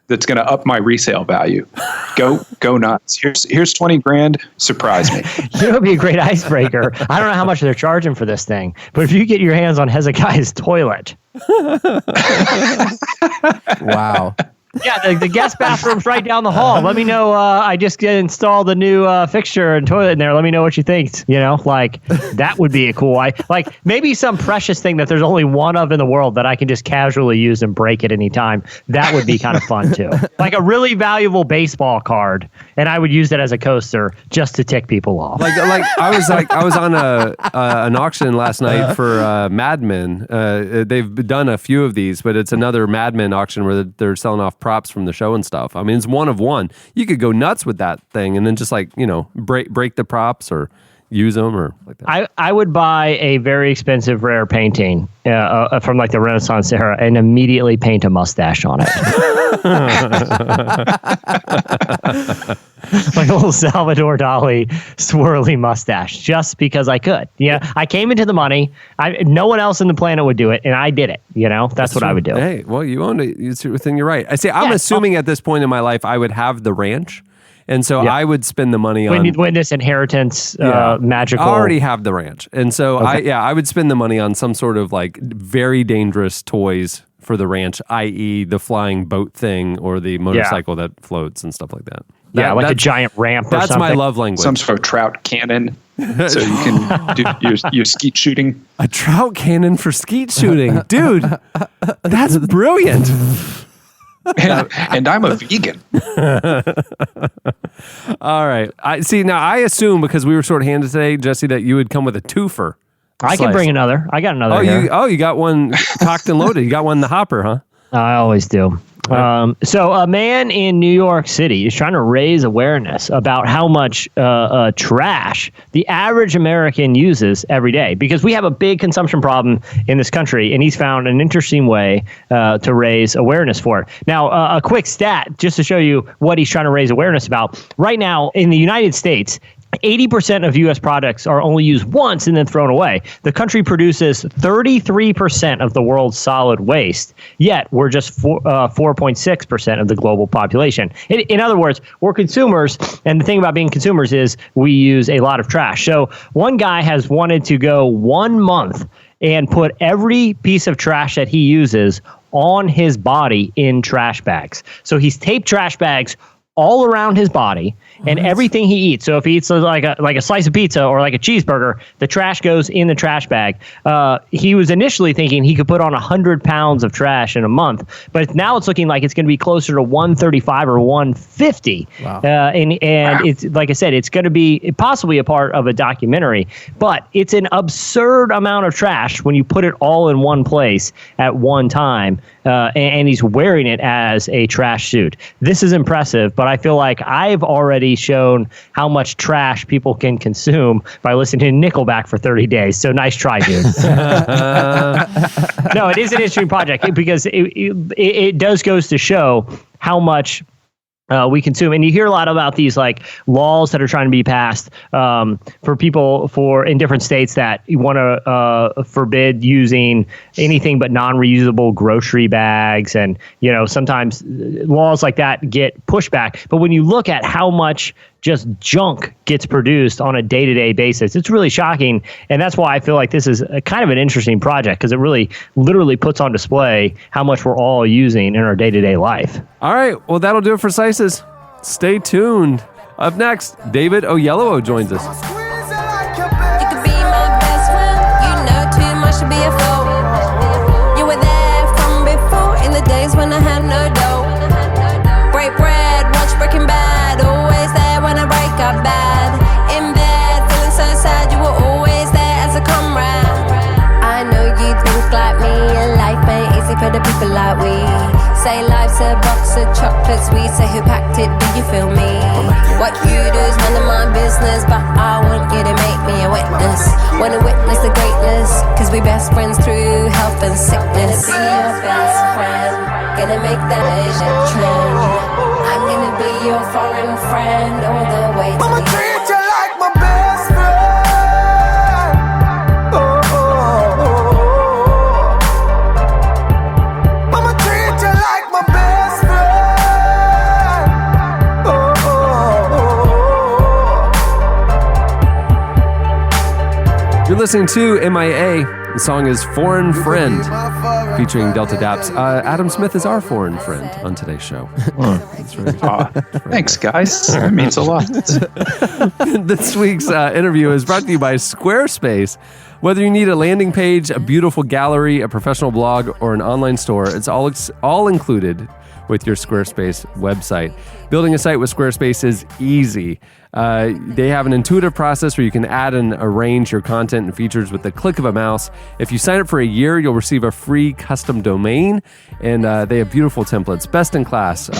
that's gonna up my resale value. Go nuts. Here's $20,000. Surprise me. It would be a great icebreaker. I don't know how much they're charging for this thing, but if you get your hands on Hezekiah's toilet. Wow. Yeah, the guest bathroom's right down the hall. Let me know. I just installed a new fixture and toilet in there. Let me know what you think. That would be a cool. Maybe some precious thing that there's only one of in the world that I can just casually use and break at any time. That would be kind of fun too. Like a really valuable baseball card, and I would use it as a coaster just to tick people off. I was on an auction last night for Mad Men. They've done a few of these, but it's another Mad Men auction where they're selling off props from the show and stuff. I mean, it's one of one. You could go nuts with that thing and then just break the props or use them or like that. I would buy a very expensive rare painting from the Renaissance era and immediately paint a mustache on it. Like a little Salvador Dali swirly mustache, just because I could. Yeah, I came into the money. No one else on the planet would do it, and I did it. That's what I would do. Hey, well, you owned it. It's your thing. You're right. I'm assuming at this point in my life, I would have the ranch. And so I would spend the money on... When this inheritance magical... I already have the ranch. And so I would spend the money on some sort of very dangerous toys for the ranch, i.e. the flying boat thing or the motorcycle that floats and stuff like that. Like a giant ramp or something. That's my love language. Some sort of trout cannon so you can do your skeet shooting. A trout cannon for skeet shooting. Dude, that's brilliant. And I'm a vegan. All right. I assume because we were short-handed today, Jesse, that you would come with a twofer. I can bring another. I got another. You got one cocked and loaded. You got one in the hopper, huh? I always do. So a man in New York City is trying to raise awareness about how much trash the average American uses every day, because we have a big consumption problem in this country, and he's found an interesting way to raise awareness for it. Now, a quick stat just to show you what he's trying to raise awareness about. Right now in the United States, 80% of U.S. products are only used once and then thrown away. The country produces 33% of the world's solid waste, yet we're just 4.6% of the global population. In other words, we're consumers, and the thing about being consumers is we use a lot of trash. So one guy has wanted to go 1 month and put every piece of trash that he uses on his body in trash bags. So he's taped trash bags all around his body, and everything he eats. So if he eats like a slice of pizza or like a cheeseburger, the trash goes in the trash bag. He was initially thinking he could put on 100 pounds of trash in a month, but now it's looking like it's going to be closer to 135 or 150. Wow. And it's, like I said, it's going to be possibly a part of a documentary, but it's an absurd amount of trash when you put it all in one place at one time. And he's wearing it as a trash suit. This is impressive, but I feel like I've already shown how much trash people can consume by listening to Nickelback for 30 days. So nice try, dude. No, it is an interesting project because it does goes to show how much we consume. And you hear a lot about these laws that are trying to be passed for people in different states that you want to forbid using anything but non-reusable grocery bags. And, sometimes laws like that get pushback. But when you look at how much just junk gets produced on a day-to-day basis, it's really shocking. And that's why I feel like this is kind of an interesting project, because it really literally puts on display how much we're all using in our day-to-day life. All right. Well, that'll do it for Slices. Stay tuned. Up next, David Oyelowo joins us. You could be my best friend. You know too much to be a fool. You were there from before in the days when I had no dough. Break bread, watch Breaking Bad. Always there when I break up bad. In bed, feeling so sad. You were always there as a comrade. I know you think like me, and life ain't easy for the people like we. Say life's a box of chocolates, we say who packed it, do you feel me? What you do is none of my business, but I want you to make me a witness. Wanna witness the greatness, cause we best friends through health and sickness. Gonna be your best friend, gonna make that Asian trend. I'm gonna be your foreign friend all the way to I'ma the treat you like my best friend. You're listening to MIA. The song is Foreign Friend, featuring Delta Daps. Adam Smith is our foreign friend on today's show. Thanks, guys. That means a lot. This week's interview is brought to you by Squarespace. Whether you need a landing page, a beautiful gallery, a professional blog, or an online store, it's all included with your Squarespace website. Building a site with Squarespace is easy. They have an intuitive process where you can add and arrange your content and features with the click of a mouse. If you sign up for a year, you'll receive a free custom domain, and they have beautiful templates, best in class,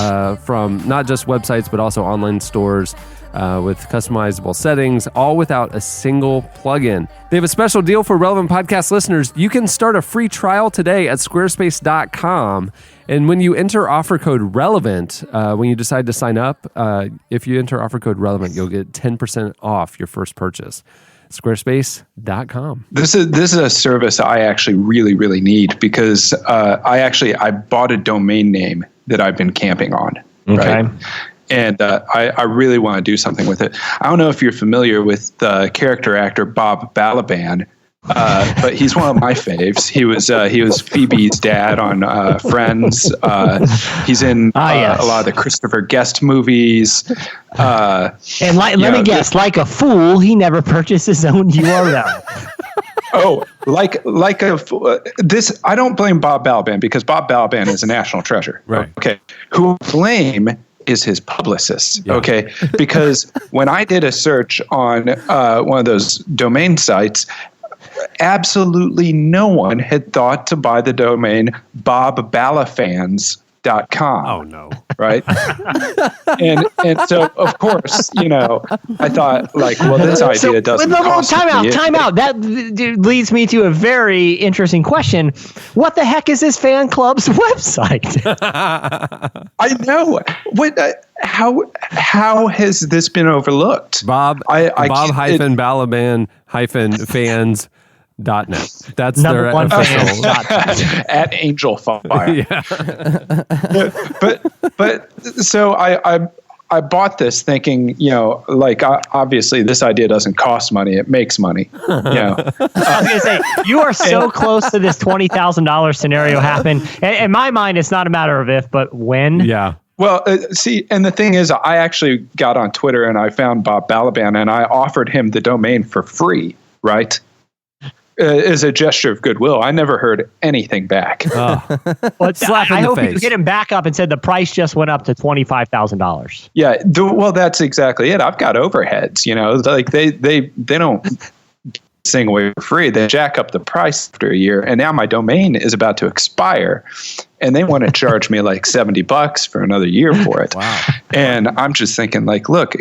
from not just websites, but also online stores, with customizable settings, all without a single plugin. They have a special deal for Relevant Podcast listeners. You can start a free trial today at squarespace.com. And when you enter offer code RELEVANT, when you decide to sign up, if you enter offer code RELEVANT, you'll get 10% off your first purchase. Squarespace.com. This is a service I actually really, really need because I bought a domain name that I've been camping on. Okay. Right? And I really want to do something with it. I don't know if you're familiar with the character actor Bob Balaban, but he's one of my faves. He was Phoebe's dad on Friends. He's in a lot of the Christopher Guest movies. And let me guess, like a fool, he never purchased his own URL. Oh, this. I don't blame Bob Balaban because Bob Balaban is a national treasure. Right. Okay. Who I blame is his publicist. Yeah. Okay. Because when I did a search on one of those domain sites, absolutely no one had thought to buy the domain bobbalafans.com. Oh, no. Right. and so, of course, I thought, well, this idea doesn't cost me. Time out. That leads me to a very interesting question. What the heck is this fan club's website? I know. How has this been overlooked? Bob-Balaban-fans.net. That's their official at Angel Fire. Yeah. but so I bought this thinking, obviously this idea doesn't cost money; it makes money. I was gonna say you are so close to this $20,000 scenario happen. In my mind, it's not a matter of if, but when. Yeah. Well, see, and the thing is, I actually got on Twitter and I found Bob Balaban and I offered him the domain for free, right? As a gesture of goodwill. I never heard anything back. I hope you hit him back up and said the price just went up to $25,000. Yeah, well, that's exactly it. I've got overheads, they don't sing away for free. They jack up the price after a year, and now my domain is about to expire, and they want to charge me like $70 for another year for it. Wow. And I'm just thinking, look,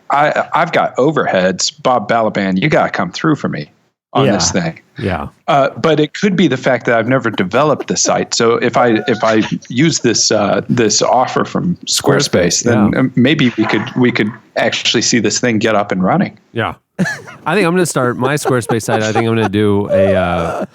I've got overheads. Bob Balaban, you got to come through for me on this thing. Yeah. But it could be the fact that I've never developed the site. So if I use this offer from Squarespace, then maybe we could actually see this thing get up and running. Yeah. I think I'm going to start my Squarespace site. I think I'm going to do a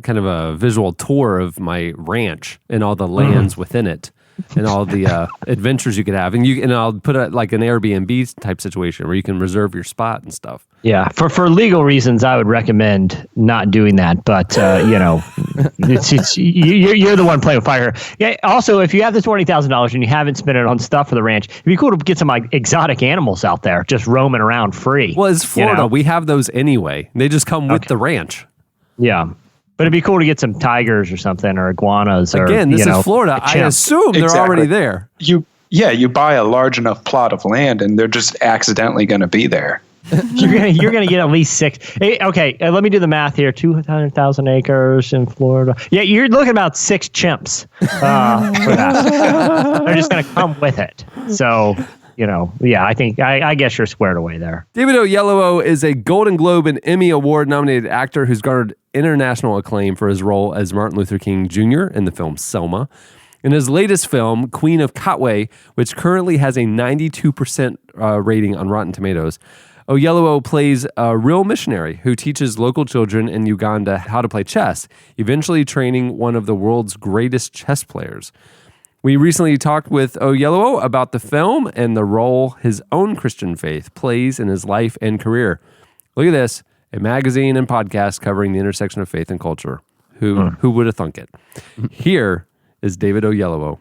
kind of a visual tour of my ranch and all the lands within it. And all the adventures you could have, and I'll put it like an Airbnb type situation where you can reserve your spot and stuff. Yeah, for legal reasons, I would recommend not doing that. But you're the one playing with fire. Yeah. Also, if you have the $20,000 and you haven't spent it on stuff for the ranch, it'd be cool to get some exotic animals out there just roaming around free. Well, it's Florida. We have those anyway. They just come with the ranch. Yeah. But it'd be cool to get some tigers or something, or iguanas. Again, this is Florida. I assume they're already there. You buy a large enough plot of land, and they're just accidentally going to be there. You're gonna get at least 6. Okay, let me do the math here. 200,000 acres in Florida. Yeah, you're looking about 6 chimps for that. They're just gonna come with it. So. I guess you're squared away there. David Oyelowo is a Golden Globe and Emmy Award nominated actor who's garnered international acclaim for his role as Martin Luther King Jr. in the film Selma. In his latest film, Queen of Katwe, which currently has a 92% rating on Rotten Tomatoes, Oyelowo plays a real missionary who teaches local children in Uganda how to play chess, eventually training one of the world's greatest chess players. We recently talked with Oyelowo about the film and the role his own Christian faith plays in his life and career. Look at this a magazine and podcast covering the intersection of faith and culture. Who would have thunk it? Here is David Oyelowo.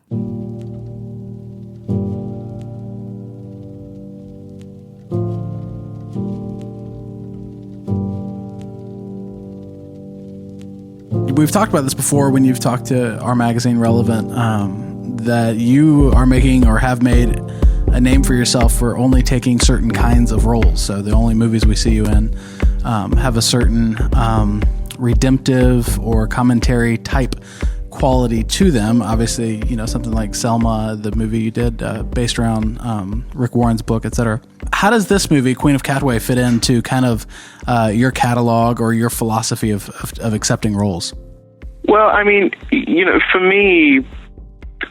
We've talked about this before when you've talked to our magazine Relevant, that you are making or have made a name for yourself for only taking certain kinds of roles. So the only movies we see you in have a certain redemptive or commentary type quality to them. Obviously, something like Selma, the movie you did based around Rick Warren's book, etc. How does this movie, Queen of Katwe, fit into kind of your catalog or your philosophy of accepting roles? Well, I mean, for me,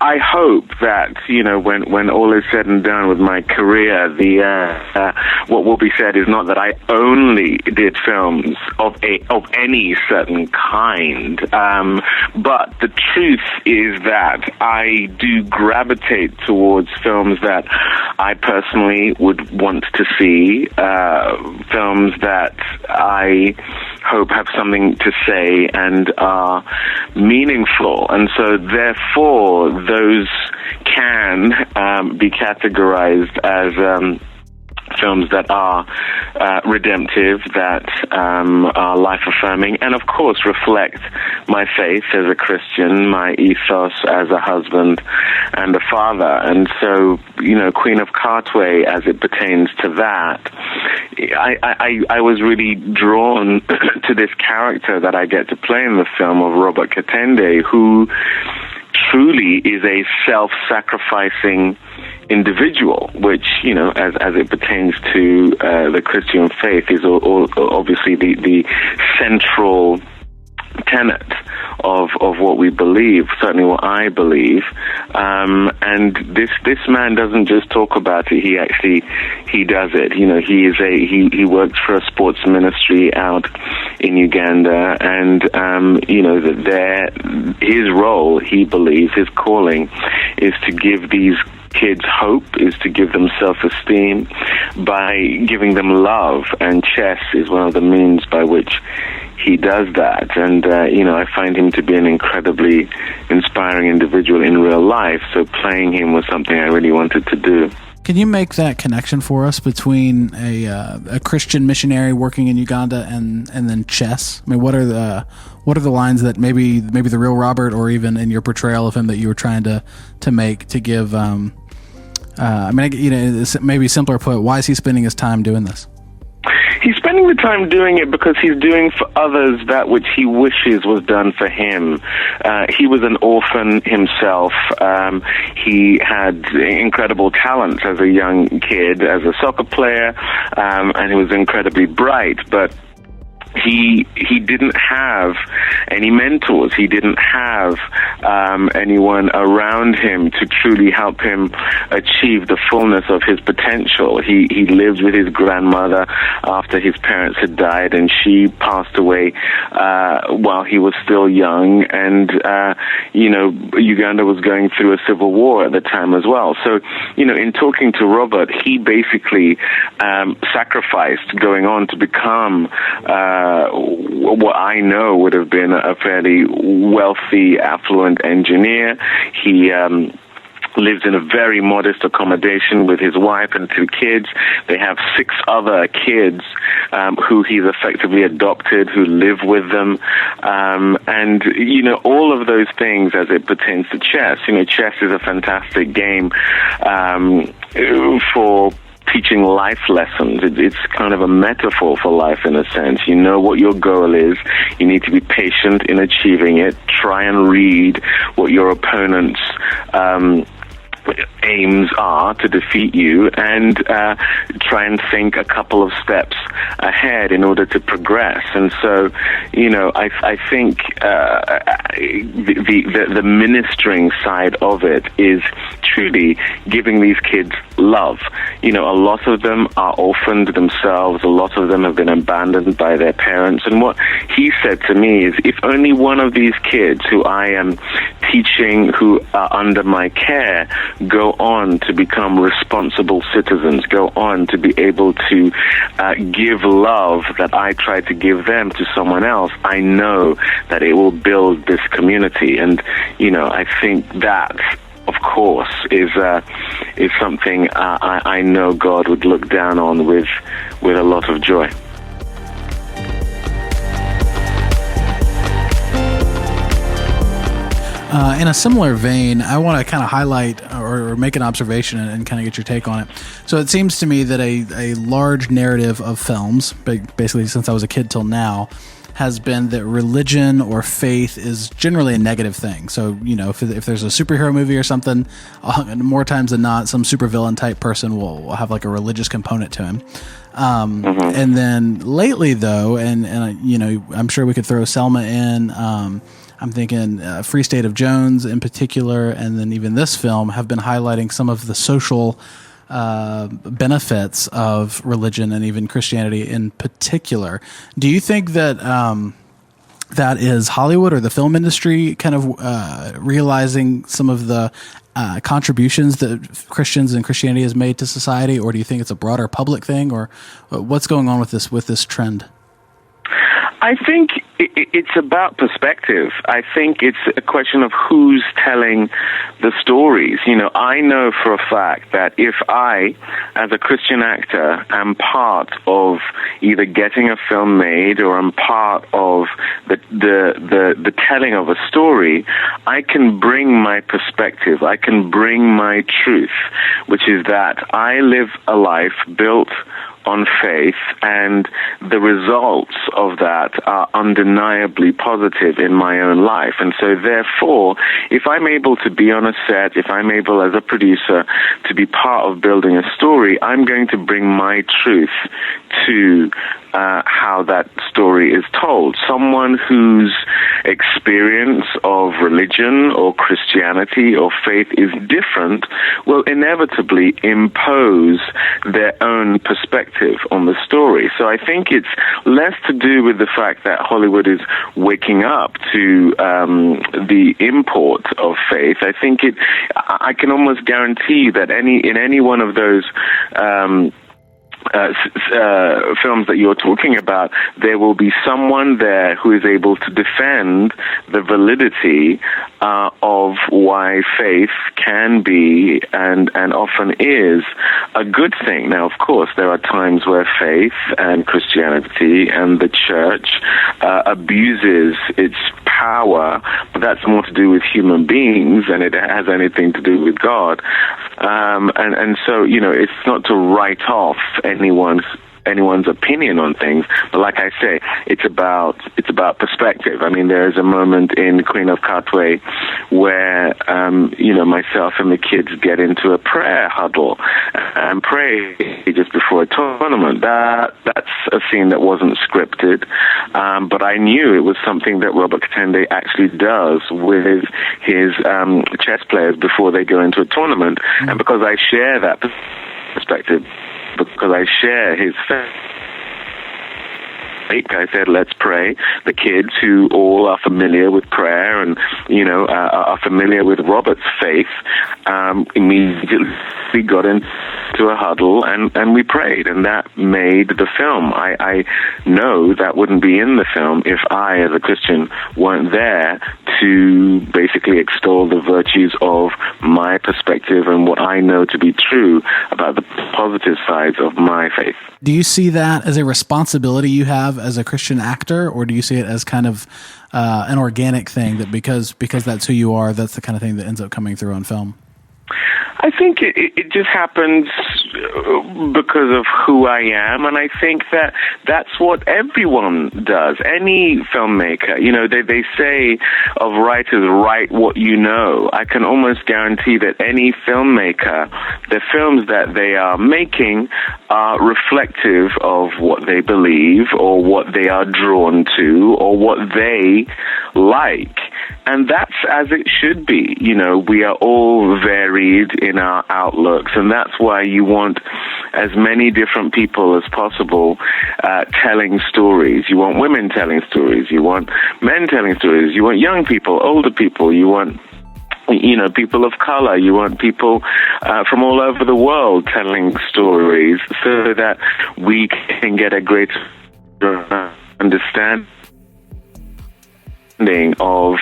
I hope that, when all is said and done with my career, what will be said is not that I only did films of any certain kind, but the truth is that I do gravitate towards films that I personally would want to see, films that I hope have something to say and are meaningful. And so therefore, those can be categorized as films that are redemptive, that are life-affirming, and of course reflect my faith as a Christian, my ethos as a husband and a father. And so, Queen of Katwe, as it pertains to that, I was really drawn to this character that I get to play in the film of Robert Katende, who truly is a self-sacrificing individual, which, as it pertains to the Christian faith, is obviously the central tenet of what we believe, certainly what I believe. And this man doesn't just talk about it, he does it. He works for a sports ministry out in Uganda, and his role, he believes, his calling is to give these kids hope, is to give them self-esteem by giving them love, and chess is one of the means by which he does that. And I find him to be an incredibly inspiring individual in real life, so playing him was something I really wanted to do. Can you make that connection for us between a Christian missionary working in Uganda and then chess? I mean, what are the lines that maybe the real Robert, or even in your portrayal of him, that you were trying to make to give? Maybe simpler put, why is he spending his time doing this? He's spending the time doing it because he's doing for others that which he wishes was done for him. He was an orphan himself. He had incredible talents as a young kid, as a soccer player, and he was incredibly bright, but he didn't have any mentors. He didn't have anyone around him to truly help him achieve the fullness of his potential. He lived with his grandmother after his parents had died, and she passed away while he was still young. And Uganda was going through a civil war at the time as well. So, in talking to Robert, he basically sacrificed going on to become what I know would have been a fairly wealthy, affluent engineer. He lives in a very modest accommodation with his wife and 2 kids. They have 6 other kids who he's effectively adopted, who live with them. And all of those things as it pertains to chess. Chess is a fantastic game for teaching life lessons. It's kind of a metaphor for life in a sense. You know what your goal is. You need to be patient in achieving it. Try and read what your opponent's aims are to defeat you, and try and think a couple of steps ahead in order to progress. And so, I think the ministering side of it is truly giving these kids love. A lot of them are orphaned themselves. A lot of them have been abandoned by their parents. And what he said to me is, if only one of these kids who I am teaching, who are under my care, go on to become responsible citizens, go on to be able to give love that I try to give them to someone else, I know that it will build this community. And, I think that, of course, is something I know God would look down on with a lot of joy. In a similar vein, I want to kind of highlight or make an observation and kind of get your take on it. So it seems to me that a large narrative of films, basically since I was a kid till now, has been that religion or faith is generally a negative thing. So, if there's a superhero movie or something, more times than not, some supervillain type person will have like a religious component to him. And then lately, though, and I'm sure we could throw Selma in. I'm thinking Free State of Jones in particular, and then even this film have been highlighting some of the social benefits of religion and even Christianity in particular. Do you think that that is Hollywood or the film industry kind of realizing some of the contributions that Christians and Christianity has made to society, or do you think it's a broader public thing, or what's going on with this trend? I think it's about perspective. I think it's a question of who's telling the stories. I know for a fact that if I, as a Christian actor, am part of either getting a film made or I'm part of the telling of a story, I can bring my perspective. I can bring my truth, which is that I live a life built on faith, and the results of that are undeniably positive in my own life. And so therefore, if I'm able to be on a set, if I'm able as a producer to be part of building a story, I'm going to bring my truth to how that story is told. Someone whose experience of religion or Christianity or faith is different will inevitably impose their own perspective on the story. So I think it's less to do with the fact that Hollywood is waking up to the import of faith. I think I can almost guarantee that in any one of those films that you're talking about, there will be someone there who is able to defend the validity of why faith can be and often is a good thing. Now, of course, there are times where faith and Christianity and the church abuses its power, but that's more to do with human beings than it has anything to do with God. And so, it's not to write off anyone's opinion on things, but like I say, it's about perspective. I mean, there is a moment in Queen of Katwe where myself and the kids get into a prayer huddle and pray just before a tournament. That's a scene that wasn't scripted, but I knew it was something that Robert Katende actually does with his chess players before they go into a tournament. And because I share that perspective, because I share his faith, I said, let's pray. The kids, who all are familiar with prayer and, are familiar with Robert's faith, immediately got into a huddle and we prayed, and that made the film. I know that wouldn't be in the film if I, as a Christian, weren't there to basically extol the virtues of my perspective and what I know to be true about the positive sides of my faith. Do you see that as a responsibility you have as a Christian actor, or do you see it as kind of an organic thing that because that's who you are, that's the kind of thing that ends up coming through on film? I think it just happens because of who I am, and I think that that's what everyone does. Any filmmaker, they say of writers, write what you know. I can almost guarantee that any filmmaker, the films that they are making are reflective of what they believe or what they are drawn to or what they like. And that's as it should be. You know, we are all varied in our outlooks, and that's why you want as many different people as possible telling stories. You want women telling stories. You want men telling stories. You want young people, older people. You want people of color. You want people from all over the world telling stories so that we can get a greater understanding of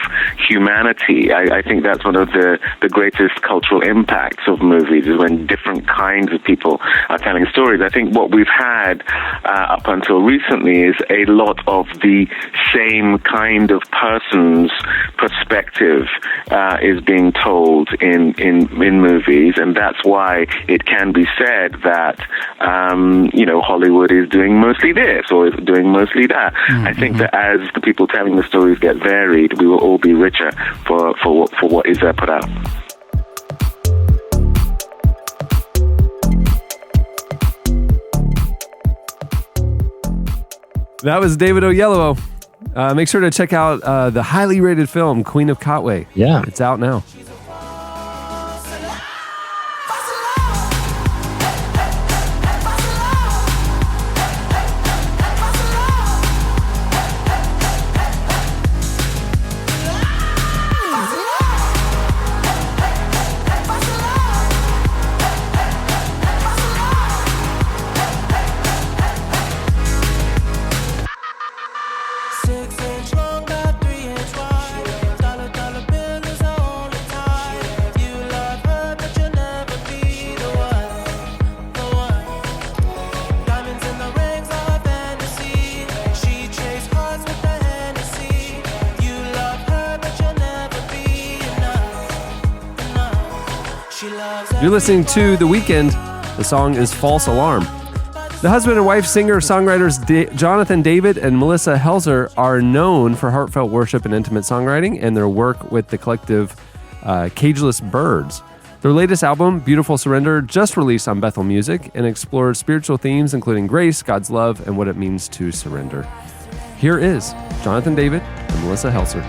humanity. I think that's one of the greatest cultural impacts of movies, is when different kinds of people are telling stories. I think what we've had up until recently is a lot of the same kind of person's perspective is being told in movies, and that's why it can be said that Hollywood is doing mostly this or is doing mostly that. Mm-hmm. I think that as the people telling the stories get varied, we will all be richer for what is put out. That was David Oyelowo. Make sure to check out the highly rated film Queen of Katwe. Yeah, it's out now. You're listening to The Weeknd. The song is False Alarm. The husband and wife singer-songwriters Jonathan David and Melissa Helser are known for heartfelt worship and intimate songwriting and their work with the collective Cageless Birds. Their latest album, Beautiful Surrender, just released on Bethel Music and explores spiritual themes including grace, God's love, and what it means to surrender. Here is Jonathan David and Melissa Helser.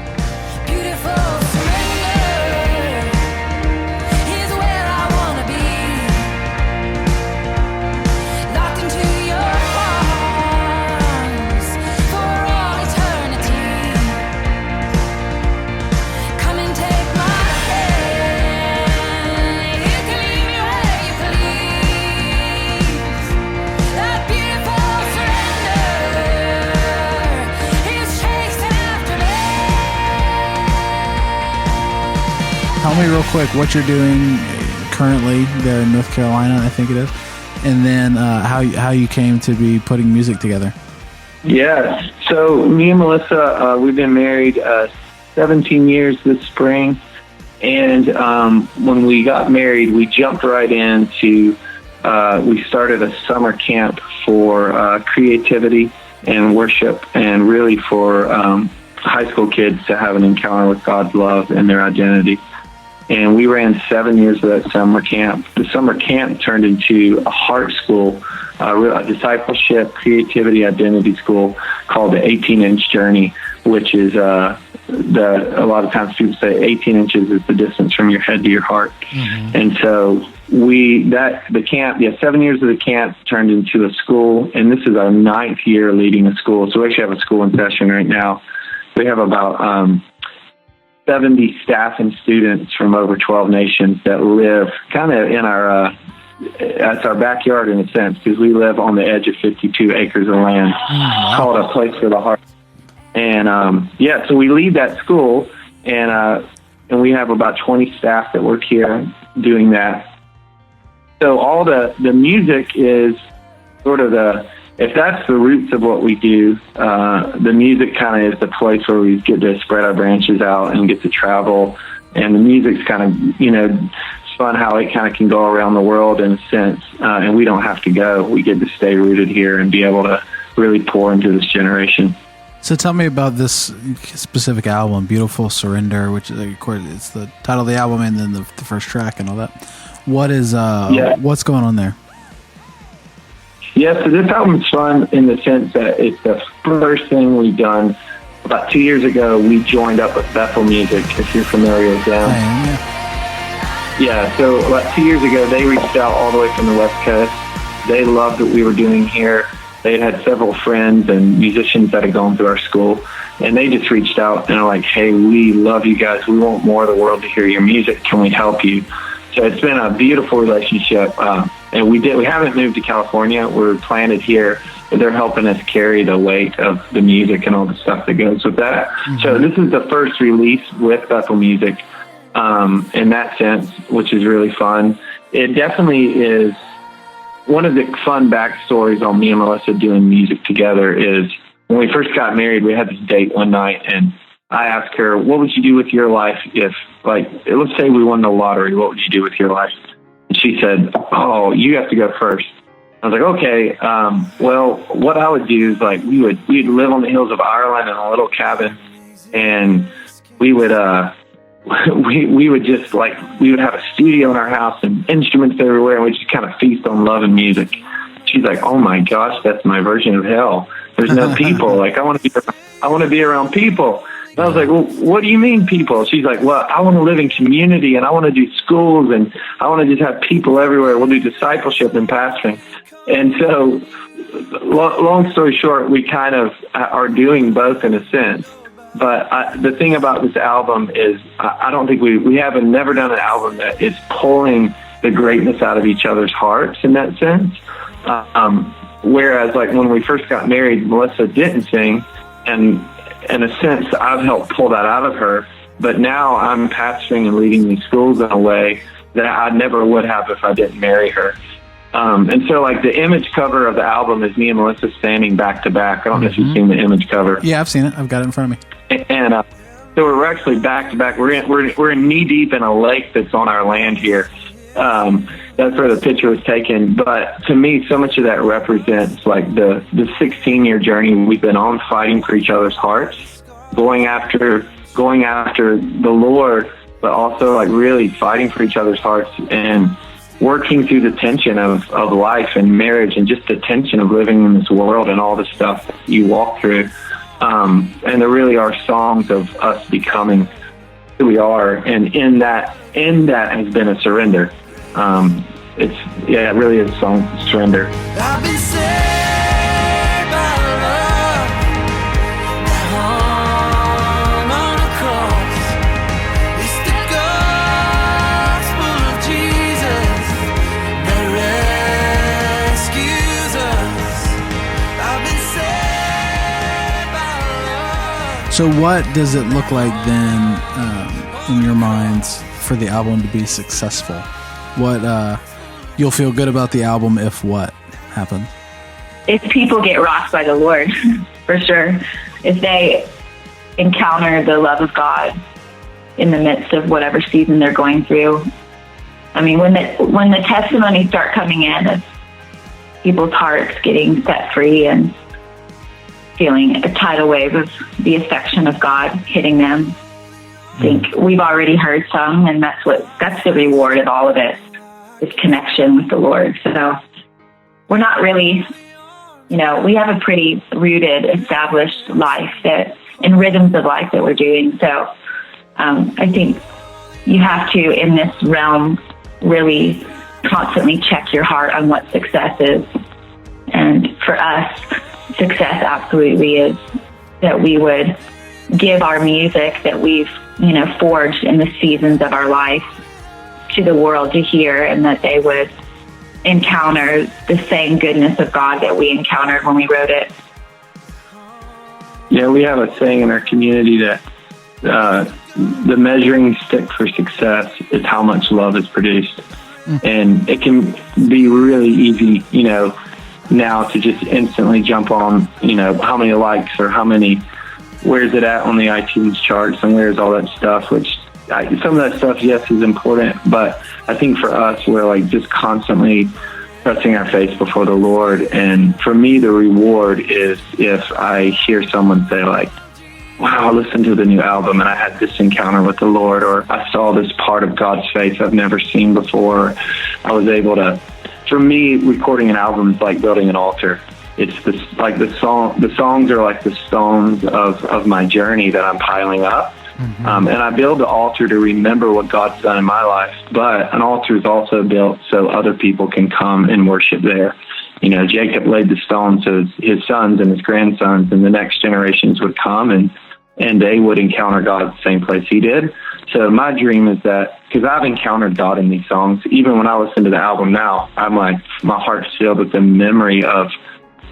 Tell me real quick what you're doing currently there in North Carolina, I think it is, and then how you came to be putting music together. Yeah, so me and Melissa, we've been married 17 years this spring, and when we got married, we jumped right into, we started a summer camp for creativity and worship, and really for high school kids to have an encounter with God's love and their identity. And we ran 7 years of that summer camp. The summer camp turned into a heart school, a discipleship, creativity, identity school called the 18-inch journey, which is a lot of times people say 18 inches is the distance from your head to your heart. Mm-hmm. And so 7 years of the camp turned into a school, and this is our 9th year leading a school. So we actually have a school in session right now. We have about 70 staff and students from over 12 nations that live kind of in it's our backyard in a sense, because we live on the edge of 52 acres of land called A Place for the Heart. And so we lead that school, and we have about 20 staff that work here doing that. So all the music is sort of if that's the roots of what we do, the music kind of is the place where we get to spread our branches out and get to travel. And the music's kind of, it's fun how it kind of can go around the world in a sense. And we don't have to go. We get to stay rooted here and be able to really pour into this generation. So tell me about this specific album, Beautiful Surrender, which is, of course, it's the title of the album and then the first track and all that. What is, what's going on there? Yeah, so this album's fun in the sense that it's the first thing we've done about 2 years ago, we joined up with Bethel Music, if you're familiar with them. Yeah, so about 2 years ago, they reached out all the way from the West Coast. They loved what we were doing here. They had several friends and musicians that had gone through our school, and they just reached out and are like, hey, we love you guys. We want more of the world to hear your music. Can we help you? So it's been a beautiful relationship. And we haven't moved to California. We're planted here, but they're helping us carry the weight of the music and all the stuff that goes with that. Mm-hmm. So this is the first release with Bethel Music in that sense, which is really fun. It definitely is. One of the fun backstories on me and Melissa doing music together is when we first got married, we had this date one night, and I asked her, what would you do with your life if, like, let's say we won the lottery, what would you do with your life? And she said, oh, you have to go first. I was like, okay, well, what I would do is, like, we'd live on the hills of Ireland in a little cabin, and we would we would just, like, we would have a studio in our house and instruments everywhere, and we'd just kind of feast on love and music. She's like, oh my gosh, that's my version of hell. There's no people. Like, I want to be around people. And I was like, well, what do you mean people? She's like, well, I want to live in community, and I want to do schools, and I want to just have people everywhere. We'll do discipleship and pastoring. And so, long story short, we kind of are doing both in a sense. But the thing about this album is I don't think we haven't never done an album that is pulling the greatness out of each other's hearts in that sense. Whereas, like, when we first got married, Melissa didn't sing, and in a sense, I've helped pull that out of her. But now I'm pastoring and leading these schools in a way that I never would have if I didn't marry her. And so, like, the image cover of the album is me and Melissa standing back to back. I don't know if you've seen the image cover. Yeah, I've seen it. I've got it in front of me. And so we're actually back to back. We're in knee deep in a lake that's on our land here. That's where the picture was taken. But to me, so much of that represents, like, the 16-year journey we've been on, fighting for each other's hearts, going after the Lord, but also, like, really fighting for each other's hearts and working through the tension of life and marriage and just the tension of living in this world and all the stuff you walk through. And there really are songs of us becoming who we are, and in that has been a surrender. It really is a song of surrender. I've been saved by love that hung on a cross. It's the gospel of Jesus that rescues us. I've been saved by love. So what does it look like then, in your minds, for the album to be successful? What you'll feel good about the album if what happens? If people get rocked by the Lord, for sure. If they encounter the love of God in the midst of whatever season they're going through. I mean, when the testimonies start coming in of people's hearts getting set free and feeling a tidal wave of the affection of God hitting them, I think we've already heard some, and that's the reward of all of it, is connection with the Lord. So we're not really, we have a pretty rooted, established life and rhythms of life that we're doing. So I think you have to, in this realm, really constantly check your heart on what success is. And for us, success absolutely is that we would give our music that we've forged in the seasons of our life to the world to hear, and that they would encounter the same goodness of God that we encountered when we wrote it. Yeah, we have a saying in our community that the measuring stick for success is how much love is produced. And it can be really easy, now to just instantly jump on, how many likes or where's it at on the iTunes charts and where's all that stuff, which some of that stuff, yes, is important. But I think for us, we're, like, just constantly pressing our face before the Lord. And for me, the reward is if I hear someone say, like, wow, I listened to the new album and I had this encounter with the Lord, or I saw this part of God's face I've never seen before. I was able to, for me, recording an album is like building an altar. it's the songs are like the stones of my journey that I'm piling up. And I build the altar to remember what God's done in my life, but an altar is also built so other people can come and worship there. You know, Jacob laid the stone so his sons and his grandsons and the next generations would come and they would encounter God at the same place he did. So my dream is that, because I've encountered God in these songs, even when I listen to the album now, I'm like, my heart's filled with the memory of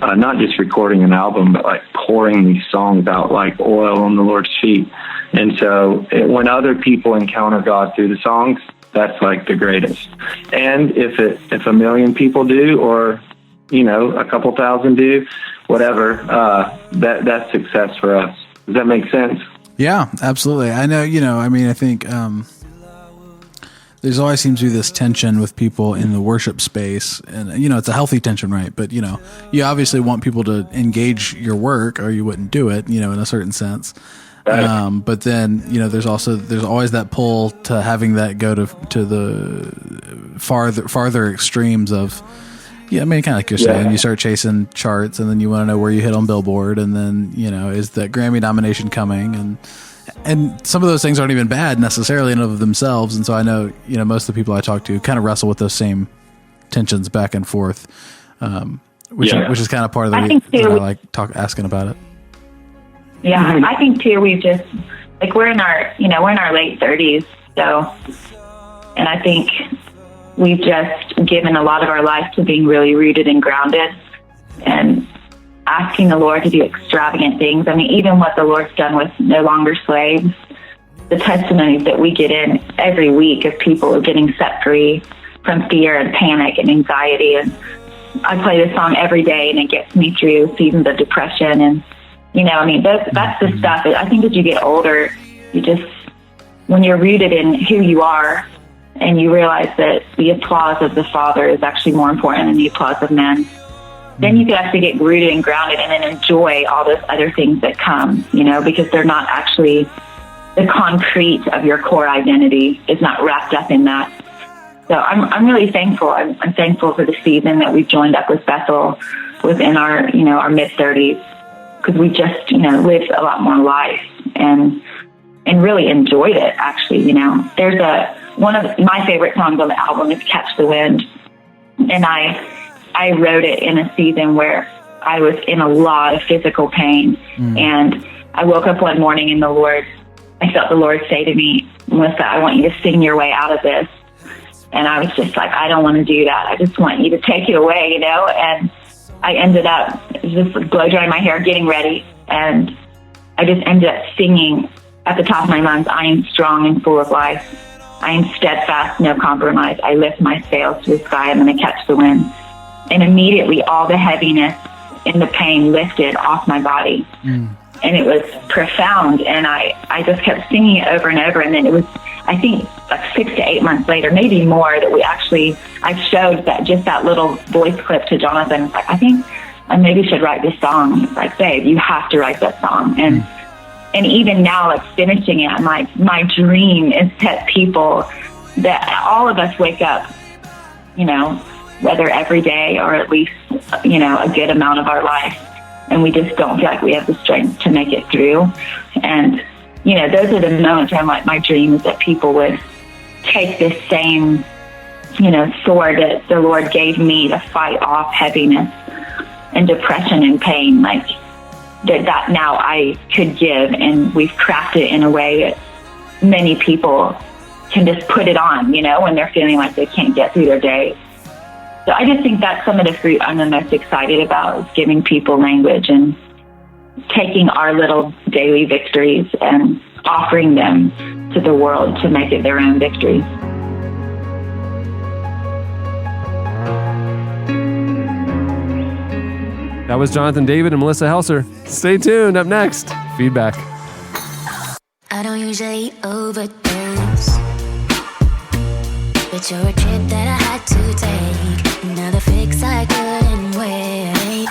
not just recording an album, but like pouring these songs out like oil on the Lord's feet. And so when other people encounter God through the songs, that's like the greatest. And if a million people do, or, you know, a couple thousand do, whatever, that's success for us. Does that make sense? Yeah, absolutely. I know, you know, I mean, I think there's always seems to be this tension with people in the worship space, and, you know, it's a healthy tension, right? But, you know, you obviously want people to engage your work or you wouldn't do it, you know, in a certain sense. But then, you know, there's always that pull to having that go to the farther extremes of, yeah, I mean, kind of like you're saying, you start chasing charts and then you want to know where you hit on Billboard, and then, you know, is that Grammy nomination coming? And some of those things aren't even bad necessarily in and of themselves. And so I know, you know, most of the people I talk to kind of wrestle with those same tensions back and forth, which is kind of part of the reason I like asking about it. Yeah, I think too, we've just, like, we're in our late 30s, so, and I think we've just given a lot of our life to being really rooted and grounded and asking the Lord to do extravagant things. I mean, even what the Lord's done with No Longer Slaves, the testimonies that we get in every week of people getting set free from fear and panic and anxiety. And I play this song every day, and it gets me through seasons of depression. And, you know, I mean, that's the stuff that I think as you get older, you just, when you're rooted in who you are and you realize that the applause of the Father is actually more important than the applause of men, then you can actually get rooted and grounded and then enjoy all those other things that come, you know, because they're not actually the concrete of your core identity is not wrapped up in that. So I'm really thankful. I'm thankful for the season that we've joined up with Bethel within our, you know, our mid-30s, because we just, you know, lived a lot more life and really enjoyed it, actually. You know, there's one of my favorite songs on the album is Catch the Wind. And I wrote it in a season where I was in a lot of physical pain. And I woke up one morning and I felt the Lord say to me, Melissa, I want you to sing your way out of this. And I was just like, I don't want to do that. I just want you to take it away, you know? And I ended up just blow drying my hair, getting ready. And I just ended up singing at the top of my lungs, I am strong and full of life. I am steadfast, no compromise. I lift my sails to the sky. I'm going to catch the wind. And immediately all the heaviness and the pain lifted off my body. And it was profound. And I just kept singing it over and over. And then it was, I think, like 6 to 8 months later, maybe more, that I showed that little voice clip to Jonathan. Like, I think I maybe should write this song. He's like, babe, you have to write that song. And even now, like, finishing it, I'm like, my dream is that that all of us wake up, you know, whether every day or at least, you know, a good amount of our life, and we just don't feel like we have the strength to make it through. And, you know, those are the moments where I'm like, my dream is that people would take this same, you know, sword that the Lord gave me to fight off heaviness and depression and pain, like that now I could give, and we've crafted it in a way that many people can just put it on, you know, when they're feeling like they can't get through their day. So I just think that's some of the fruit I'm the most excited about, is giving people language and taking our little daily victories and offering them to the world to make it their own victories. That was Jonathan David and Melissa Helser. Stay tuned. Up next, feedback. I don't usually overdose, but you're a trip that I had to take. Another fix I couldn't wait.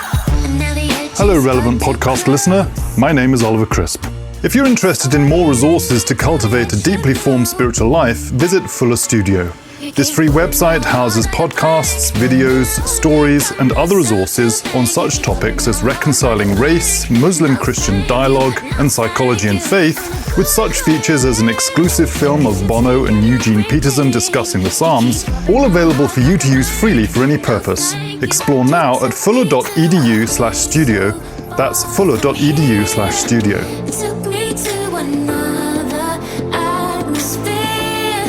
Hello, Relevant Podcast listener. My name is Oliver Crisp. If you're interested in more resources to cultivate a deeply formed spiritual life, visit Fuller Studio. This free website houses podcasts, videos, stories, and other resources on such topics as reconciling race, Muslim-Christian dialogue, and psychology and faith, with such features as an exclusive film of Bono and Eugene Peterson discussing the Psalms, all available for you to use freely for any purpose. Explore now at fuller.edu/studio. That's fuller.edu/studio. Took me to another atmosphere,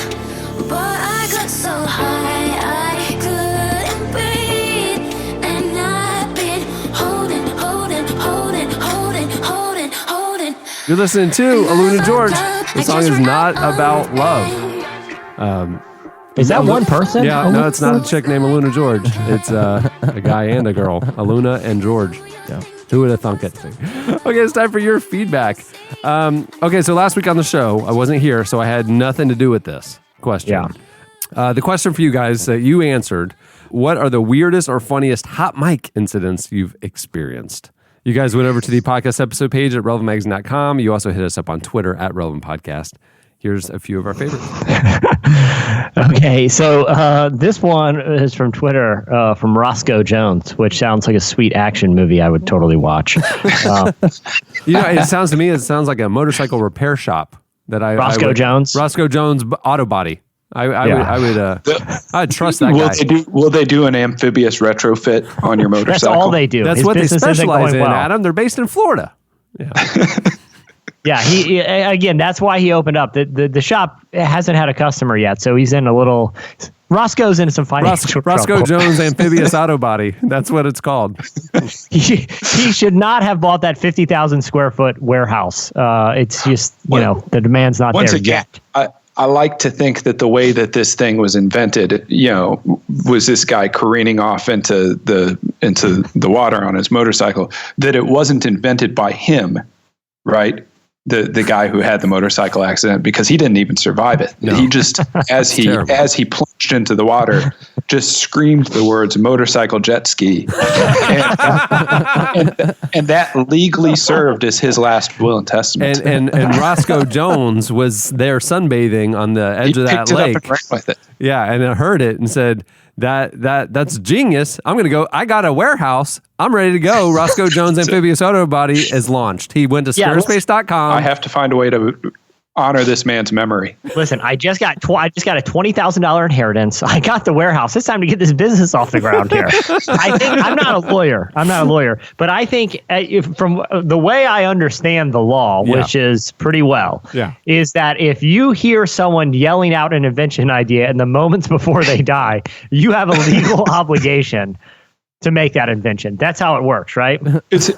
but I got so high I couldn't breathe, and I've been holding. You're listening to Aluna George. The song is not about love. Is that one person? Yeah, no, it's not a chick named Aluna George. It's a guy and a girl, Aluna and George. Yeah. Who would have thunk it? Okay, it's time for your feedback. Okay, so last week on the show, I wasn't here, so I had nothing to do with this question. Yeah. The question for you guys that you answered, what are the weirdest or funniest hot mic incidents you've experienced? You guys went over to the podcast episode page at relevantmagazine.com. You also hit us up on Twitter at Relevant Podcast. Here's a few of our favorites. Okay, so this one is from Twitter, from Roscoe Jones, which sounds like a sweet action movie I would totally watch. It sounds to me, it sounds like a motorcycle repair shop. Roscoe Jones Auto Body. I'd trust that guy. Will they do an amphibious retrofit on your motorcycle? That's all they do. That's His what they specialize in, well. Adam. They're based in Florida. Yeah. Yeah, he again, that's why he opened up. The shop hasn't had a customer yet, so he's in a little... Roscoe's in some financial Roscoe trouble. Jones Amphibious Auto Body. That's what it's called. He should not have bought that 50,000 square foot warehouse. It's just, the demand's not there yet. I like to think that the way that this thing was invented, was this guy careening off into the water on his motorcycle, that it wasn't invented by him, right? The guy who had the motorcycle accident, because he didn't even survive it. No. He just, as he plunged into the water, just screamed the words "motorcycle jet ski," and that legally served as his last will and testament. And Roscoe Jones was there sunbathing on the edge of that lake. Up and ran with it. Yeah, and I heard it and said, That's genius. I'm going to go. I got a warehouse. I'm ready to go. Roscoe Jones Amphibious Auto Body is launched. He went to squarespace.com. I have to find a way to honor this man's memory. Listen, I just got a $20,000 inheritance. I got the warehouse. It's time to get this business off the ground here. I think I'm not a lawyer, but I think from the way I understand the law, which is pretty well, is that if you hear someone yelling out an invention idea in the moments before they die, you have a legal obligation to make that invention. That's how it works, right? It's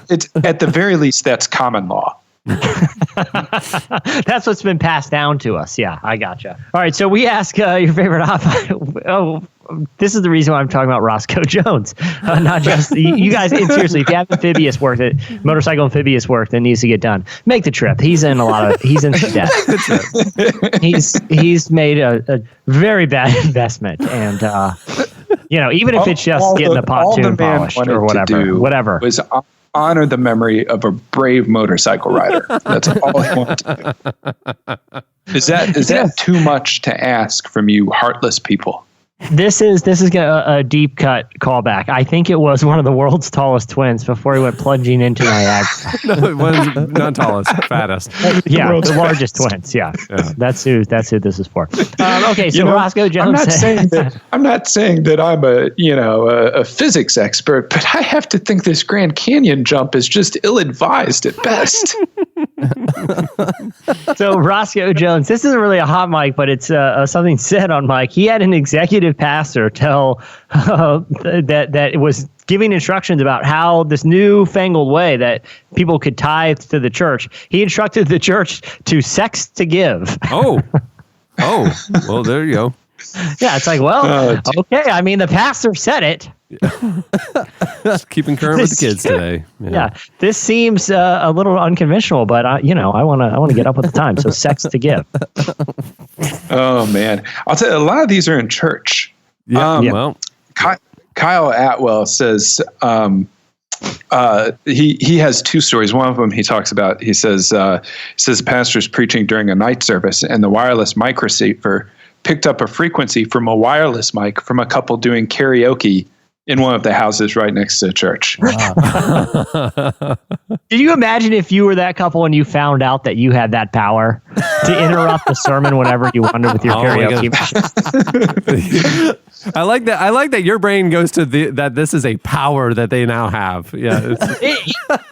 at the very least, that's common law. That's what's been passed down to us. Yeah, I gotcha. All right, so we ask your favorite this is the reason why I'm talking about Roscoe Jones. Not just you guys. Seriously, if you have amphibious work, motorcycle amphibious work that needs to get done, make the trip. He's in some debt. He's made a very bad investment, and even if it's just getting the pontoon polished or whatever. Was honor the memory of a brave motorcycle rider. That's all I want to do. Is that too much to ask from you heartless people? This is a deep cut callback. I think it was one of the world's tallest twins before he went plunging into Niagara. No, it was not tallest, fattest. Yeah, the largest twins. Yeah. That's who this is for. Okay, so Roscoe Jones. I'm not saying that I'm a physics expert, but I have to think this Grand Canyon jump is just ill-advised at best. So Roscoe Jones, this isn't really a hot mic, but it's something said on mic. He had an executive pastor tell that it was giving instructions about how this newfangled way that people could tithe to the church. He instructed the church to sex to give. Oh, well, there you go. Yeah, it's like, well, okay. I mean, the pastor said it. Just keeping current with the kids today. Yeah, this seems a little unconventional, but I want to get up with the time. So, sex to give. Oh man, I'll tell you, a lot of these are in church. Well, Kyle Atwell says he has two stories. One of them he talks about. He says the pastor's preaching during a night service, and the wireless mic receiver picked up a frequency from a wireless mic from a couple doing karaoke in one of the houses right next to the church. Wow. Did you imagine if you were that couple and you found out that you had that power to interrupt the sermon whenever you wanted with your karaoke machine? I like that. I like that your brain goes to that this is a power that they now have. Yeah,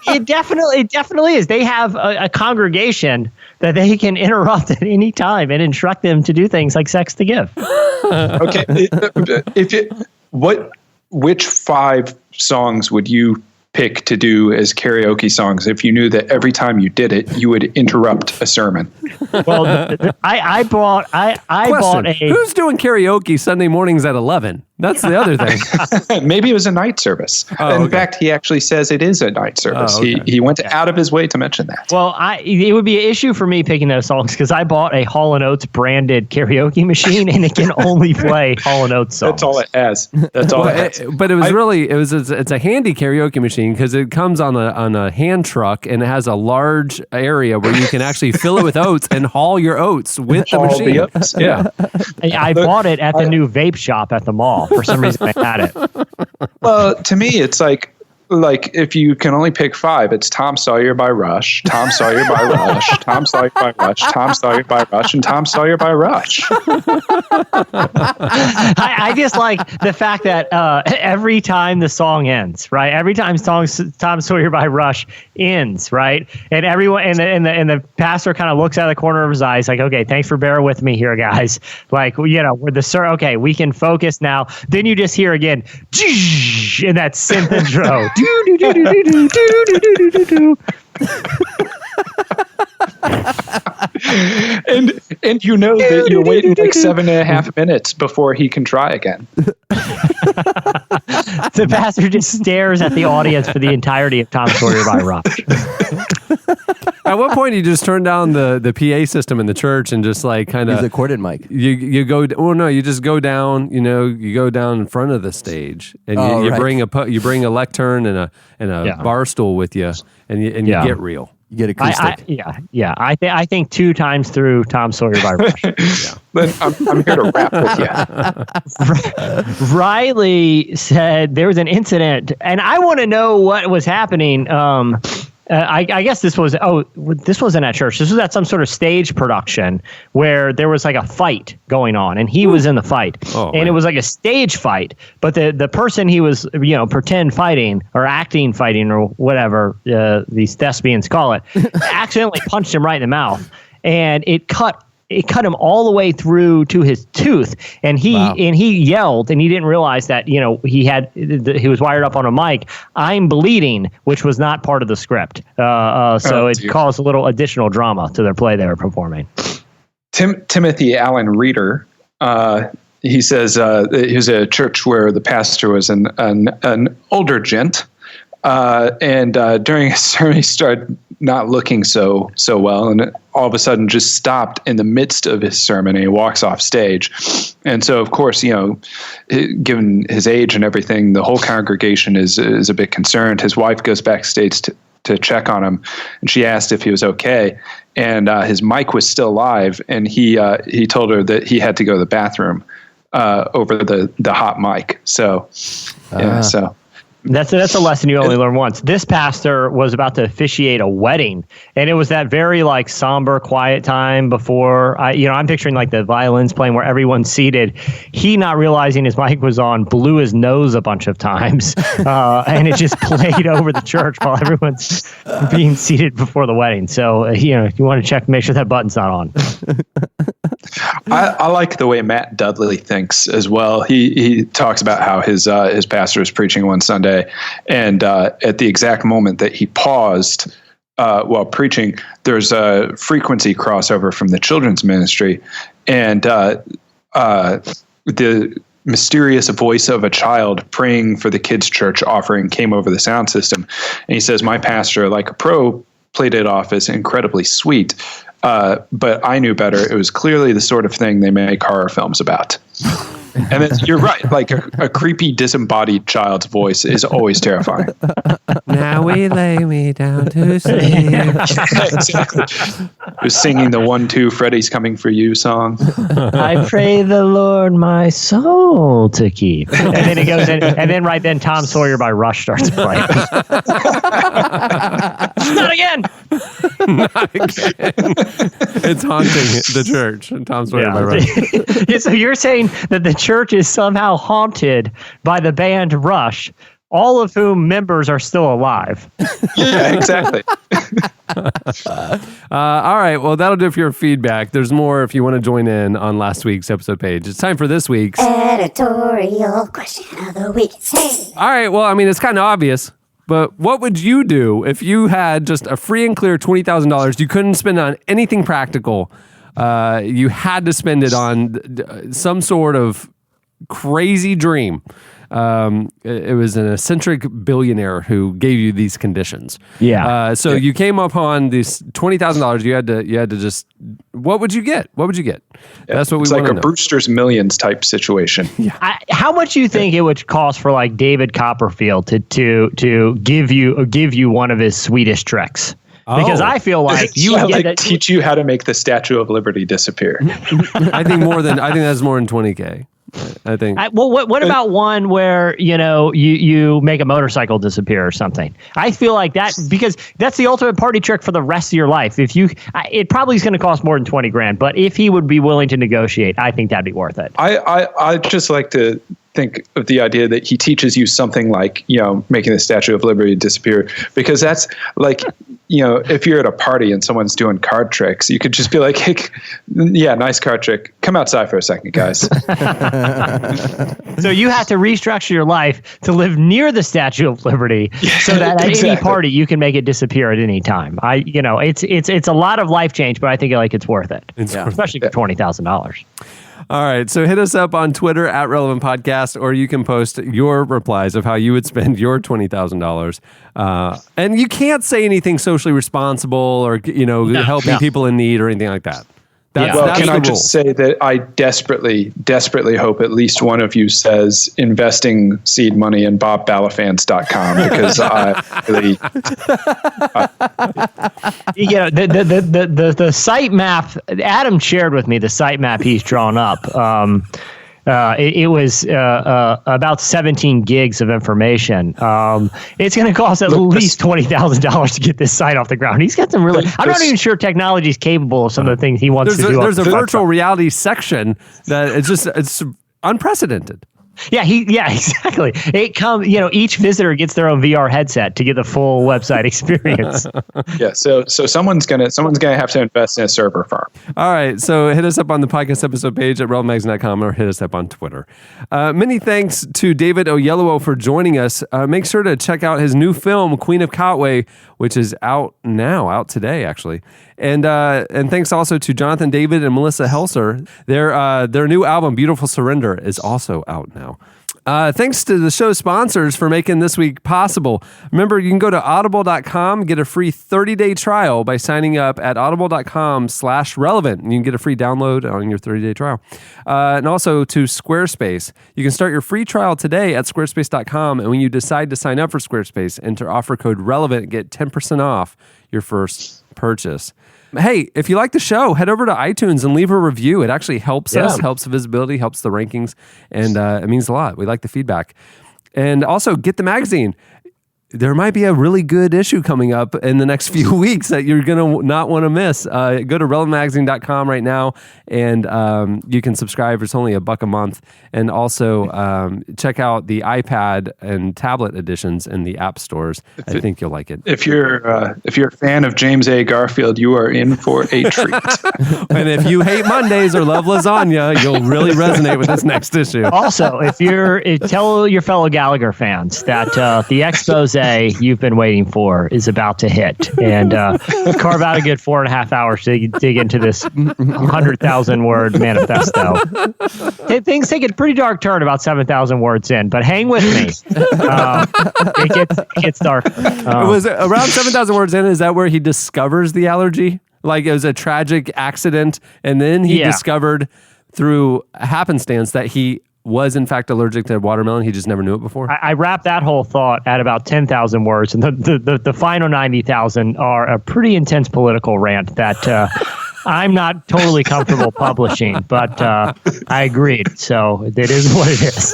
it definitely is. They have a congregation that they can interrupt at any time and instruct them to do things like sex to give. Okay, which 5 songs would you pick to do as karaoke songs if you knew that every time you did it, you would interrupt a sermon? Well, I bought a... Who's doing karaoke Sunday mornings at 11? That's the other thing. Maybe it was a night service. In fact, he actually says it is a night service. He went out of his way to mention that. Well, it would be an issue for me picking those songs because I bought a Hall & Oates branded karaoke machine and it can only play Hall & Oates songs. That's all it has. That's all it has. But it was it's a handy karaoke machine because it comes on a hand truck and it has a large area where you can actually fill it with oats and haul your oats with the machine. The oats. Yeah. I bought it at the new vape shop at the mall. For some reason, I had it. Well, to me, it's like if you can only pick 5, it's Tom Sawyer by Rush, Tom Sawyer by Rush, Tom Sawyer by Rush, Tom Sawyer by Rush, and Tom Sawyer by Rush. I just like the fact that every time the song ends, right? Every time Tom Sawyer by Rush ends, right? And everyone and the pastor kind of looks out of the corner of his eyes, like, okay, thanks for bearing with me here, guys. Like, okay, we can focus now. Then you just hear again, in that synth intro. and you know that you're waiting like 7.5 minutes before he can try again. The pastor just stares at the audience for the entirety of Tom Sawyer by Rush. At what point do you just turn down the PA system in the church and just like kind of use a corded mic? You go. Oh no, you just go down. You go down in front of the stage and you bring a lectern and a bar stool with you and you get real. You get a acoustic. I think 2 times through Tom Sawyer by Rush. Then I'm here to rap with you. Riley said there was an incident, and I want to know what was happening. I guess this wasn't at church. This was at some sort of stage production where there was like a fight going on, and he was in the fight, and it was like a stage fight. But the person he was, pretend fighting or acting fighting or whatever these thespians call it, accidentally punched him right in the mouth, and it cut him all the way through to his tooth, and he yelled, and he didn't realize that he was wired up on a mic. "I'm bleeding," which was not part of the script, so it caused a little additional drama to their play they were performing. Timothy Allen Reeder, he says he was at a church where the pastor was an older gent. And during his sermon, he started not looking so well, and all of a sudden just stopped in the midst of his sermon, and he walks off stage. And so, of course, given his age and everything, the whole congregation is a bit concerned. His wife goes backstage to check on him, and she asked if he was okay, and his mic was still live, and he told her that he had to go to the bathroom over the hot mic. So, so. That's a lesson you only learn once. This pastor was about to officiate a wedding, and it was that very like somber, quiet time before I'm picturing like the violins playing where everyone's seated. He, not realizing his mic was on, blew his nose a bunch of times, and it just played over the church while everyone's being seated before the wedding. So you want to check, make sure that button's not on. I like the way Matt Dudley thinks as well. He talks about how his pastor was preaching one Sunday, and at the exact moment that he paused while preaching, there's a frequency crossover from the children's ministry, and the mysterious voice of a child praying for the kids' church offering came over the sound system. And he says, "My pastor, like a pro, played it off as incredibly sweet. But I knew better. It was clearly the sort of thing they make horror films about." And you're right. Like a creepy, disembodied child's voice is always terrifying. Now we lay me down to sleep. Exactly. Who's singing the 1-2 Freddy's Coming for You song. I pray the Lord my soul to keep. And then it goes in, and then right then Tom Sawyer by Rush starts playing. Not again. It's haunting the church. And Tom Sawyer by Rush. Yeah, so you're saying that the church is somehow haunted by the band Rush, all of whom members are still alive. Yeah, exactly. All right. Well, that'll do for your feedback. There's more if you want to join in on last week's episode page. It's time for this week's editorial question of the week. Hey. All right. Well, I mean, it's kind of obvious, but what would you do if you had just a free and clear $20,000? You couldn't spend it on anything practical. You had to spend it on some sort of crazy dream. It was an eccentric billionaire who gave you these conditions. Yeah. So you came upon this $20,000. You had to just. What would you get? What would you get? That's what we want to know. It's like a Brewster's Millions type situation. Yeah. How much do you think it would cost for like David Copperfield to give you one of his Swedish tricks? Because I feel like you would get teach you how to make the Statue of Liberty disappear. I think that's more than $20K. I think. Well, what about one where you make a motorcycle disappear or something? I feel like that, because that's the ultimate party trick for the rest of your life. It probably is going to cost more than $20,000, but if he would be willing to negotiate, I think that'd be worth it. I just like to think of the idea that he teaches you something like, making the Statue of Liberty disappear, because that's like, if you're at a party and someone's doing card tricks, you could just be like, hey, yeah, nice card trick. Come outside for a second, guys. So you have to restructure your life to live near the Statue of Liberty so that at any party you can make it disappear at any time. It's a lot of life change, but I think it's worth it. Especially for $20,000. All right, so hit us up on Twitter at Relevant Podcast, or you can post your replies of how you would spend your $20,000. And you can't say anything socially responsible or helping people in need or anything like that. Can I just say that I desperately, desperately hope at least one of you says investing seed money in BobBalafans.com, because I really... the site map, Adam shared with me the site map he's drawn up. It was about 17 gigs of information. It's going to cost at least $20,0ds to get this site off the ground. He's got some really... I'm not even sure technology is capable of some of the things he wants to do. There's a virtual reality section that it's unprecedented. Yeah, exactly. It comes, each visitor gets their own VR headset to get the full website experience. Yeah, so someone's gonna have to invest in a server farm. All right, so hit us up on the podcast episode page at relevantmagazine.com or hit us up on Twitter. Many thanks to David Oyelowo for joining us. Make sure to check out his new film, Queen of Katwe, which is out today, actually. And thanks also to Jonathan David and Melissa Helser. Their new album, Beautiful Surrender, is also out now. Thanks to the show sponsors for making this week possible. Remember, you can go to audible.com, get a free 30-day trial by signing up at audible.com/relevant. And you can get a free download on your 30-day trial. And also to Squarespace. You can start your free trial today at squarespace.com. And when you decide to sign up for Squarespace, enter offer code RELEVANT, get 10% off your first purchase. Hey, if you like the show, head over to iTunes and leave a review. It actually helps us, helps the visibility, helps the rankings, and it means a lot. We like the feedback. And also, get the magazine. There might be a really good issue coming up in the next few weeks that you're going to not want to miss. Go to relevantmagazine.com right now, and you can subscribe. It's only $1 a month. And also check out the iPad and tablet editions in the app stores. I think you'll like it. If you're a fan of James A. Garfield, you are in for a treat. And if you hate Mondays or love lasagna, you'll really resonate with this next issue. Also, tell your fellow Gallagher fans that the expose you've been waiting for is about to hit, and carve out a good 4.5 hours to dig into this 100,000 word manifesto. Things take a pretty dark turn about 7,000 words in, but hang with me. It gets dark. It was around 7,000 words in. Is that where he discovers the allergy? Like, it was a tragic accident, and then he discovered through happenstance that he was in fact allergic to watermelon. He just never knew it before. I wrap that whole thought at about 10,000 words, and the final 90,000 are a pretty intense political rant that I'm not totally comfortable publishing, but I agreed. So it is what it is.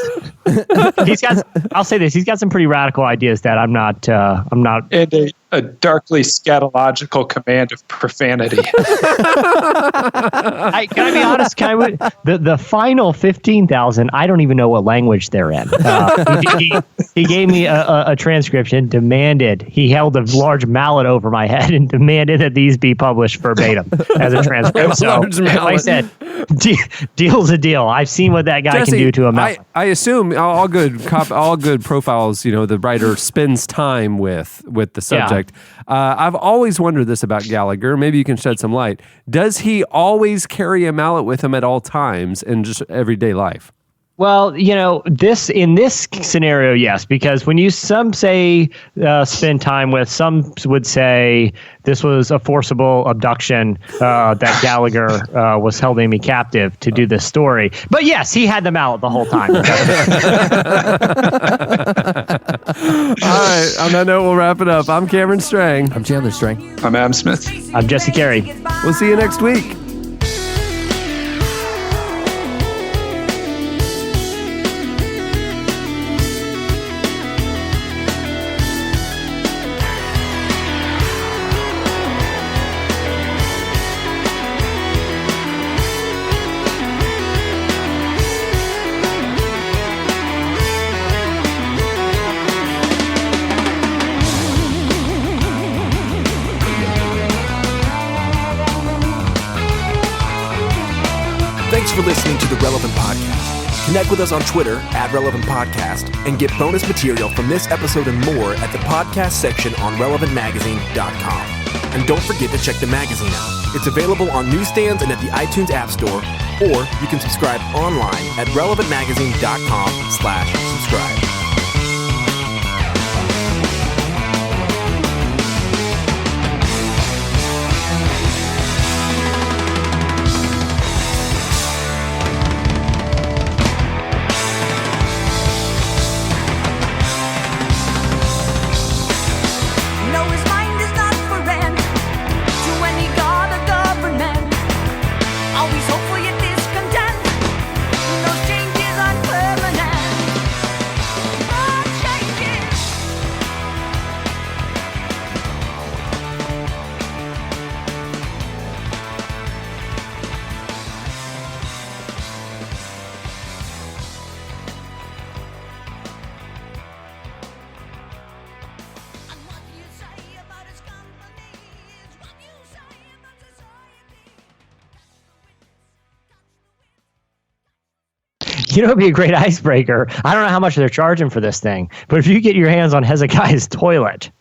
I'll say this: he's got some pretty radical ideas that I'm not. And a darkly scatological command of profanity. Can I be honest? The final 15,000, I don't even know what language they're in. He gave me a transcription, he held a large mallet over my head and demanded that these be published verbatim as a transcript. So, like I said, deal's a deal. I've seen what that guy Jesse, can do to a mallet. I assume all good profiles, the writer spends time with the subject. I've always wondered this about Gallagher. Maybe you can shed some light. Does he always carry a mallet with him at all times in just everyday life? Well, in this scenario, yes, because when some say spend time with, some would say this was a forcible abduction that Gallagher was holding me captive to do this story. But yes, he had them out the whole time. All right, on that note, we'll wrap it up. I'm Cameron Strang. I'm Chandler Strang. I'm Adam Smith. I'm Jesse Carey. We'll see you next week. Thanks for listening to The Relevant Podcast. Connect with us on Twitter @RelevantPodcast and get bonus material from this episode and more at the podcast section on relevantmagazine.com. And don't forget to check the magazine out. It's available on newsstands and at the iTunes App Store, or you can subscribe online at relevantmagazine.com/subscribe. It'd be a great icebreaker. I don't know how much they're charging for this thing, but if you get your hands on Hezekiah's toilet,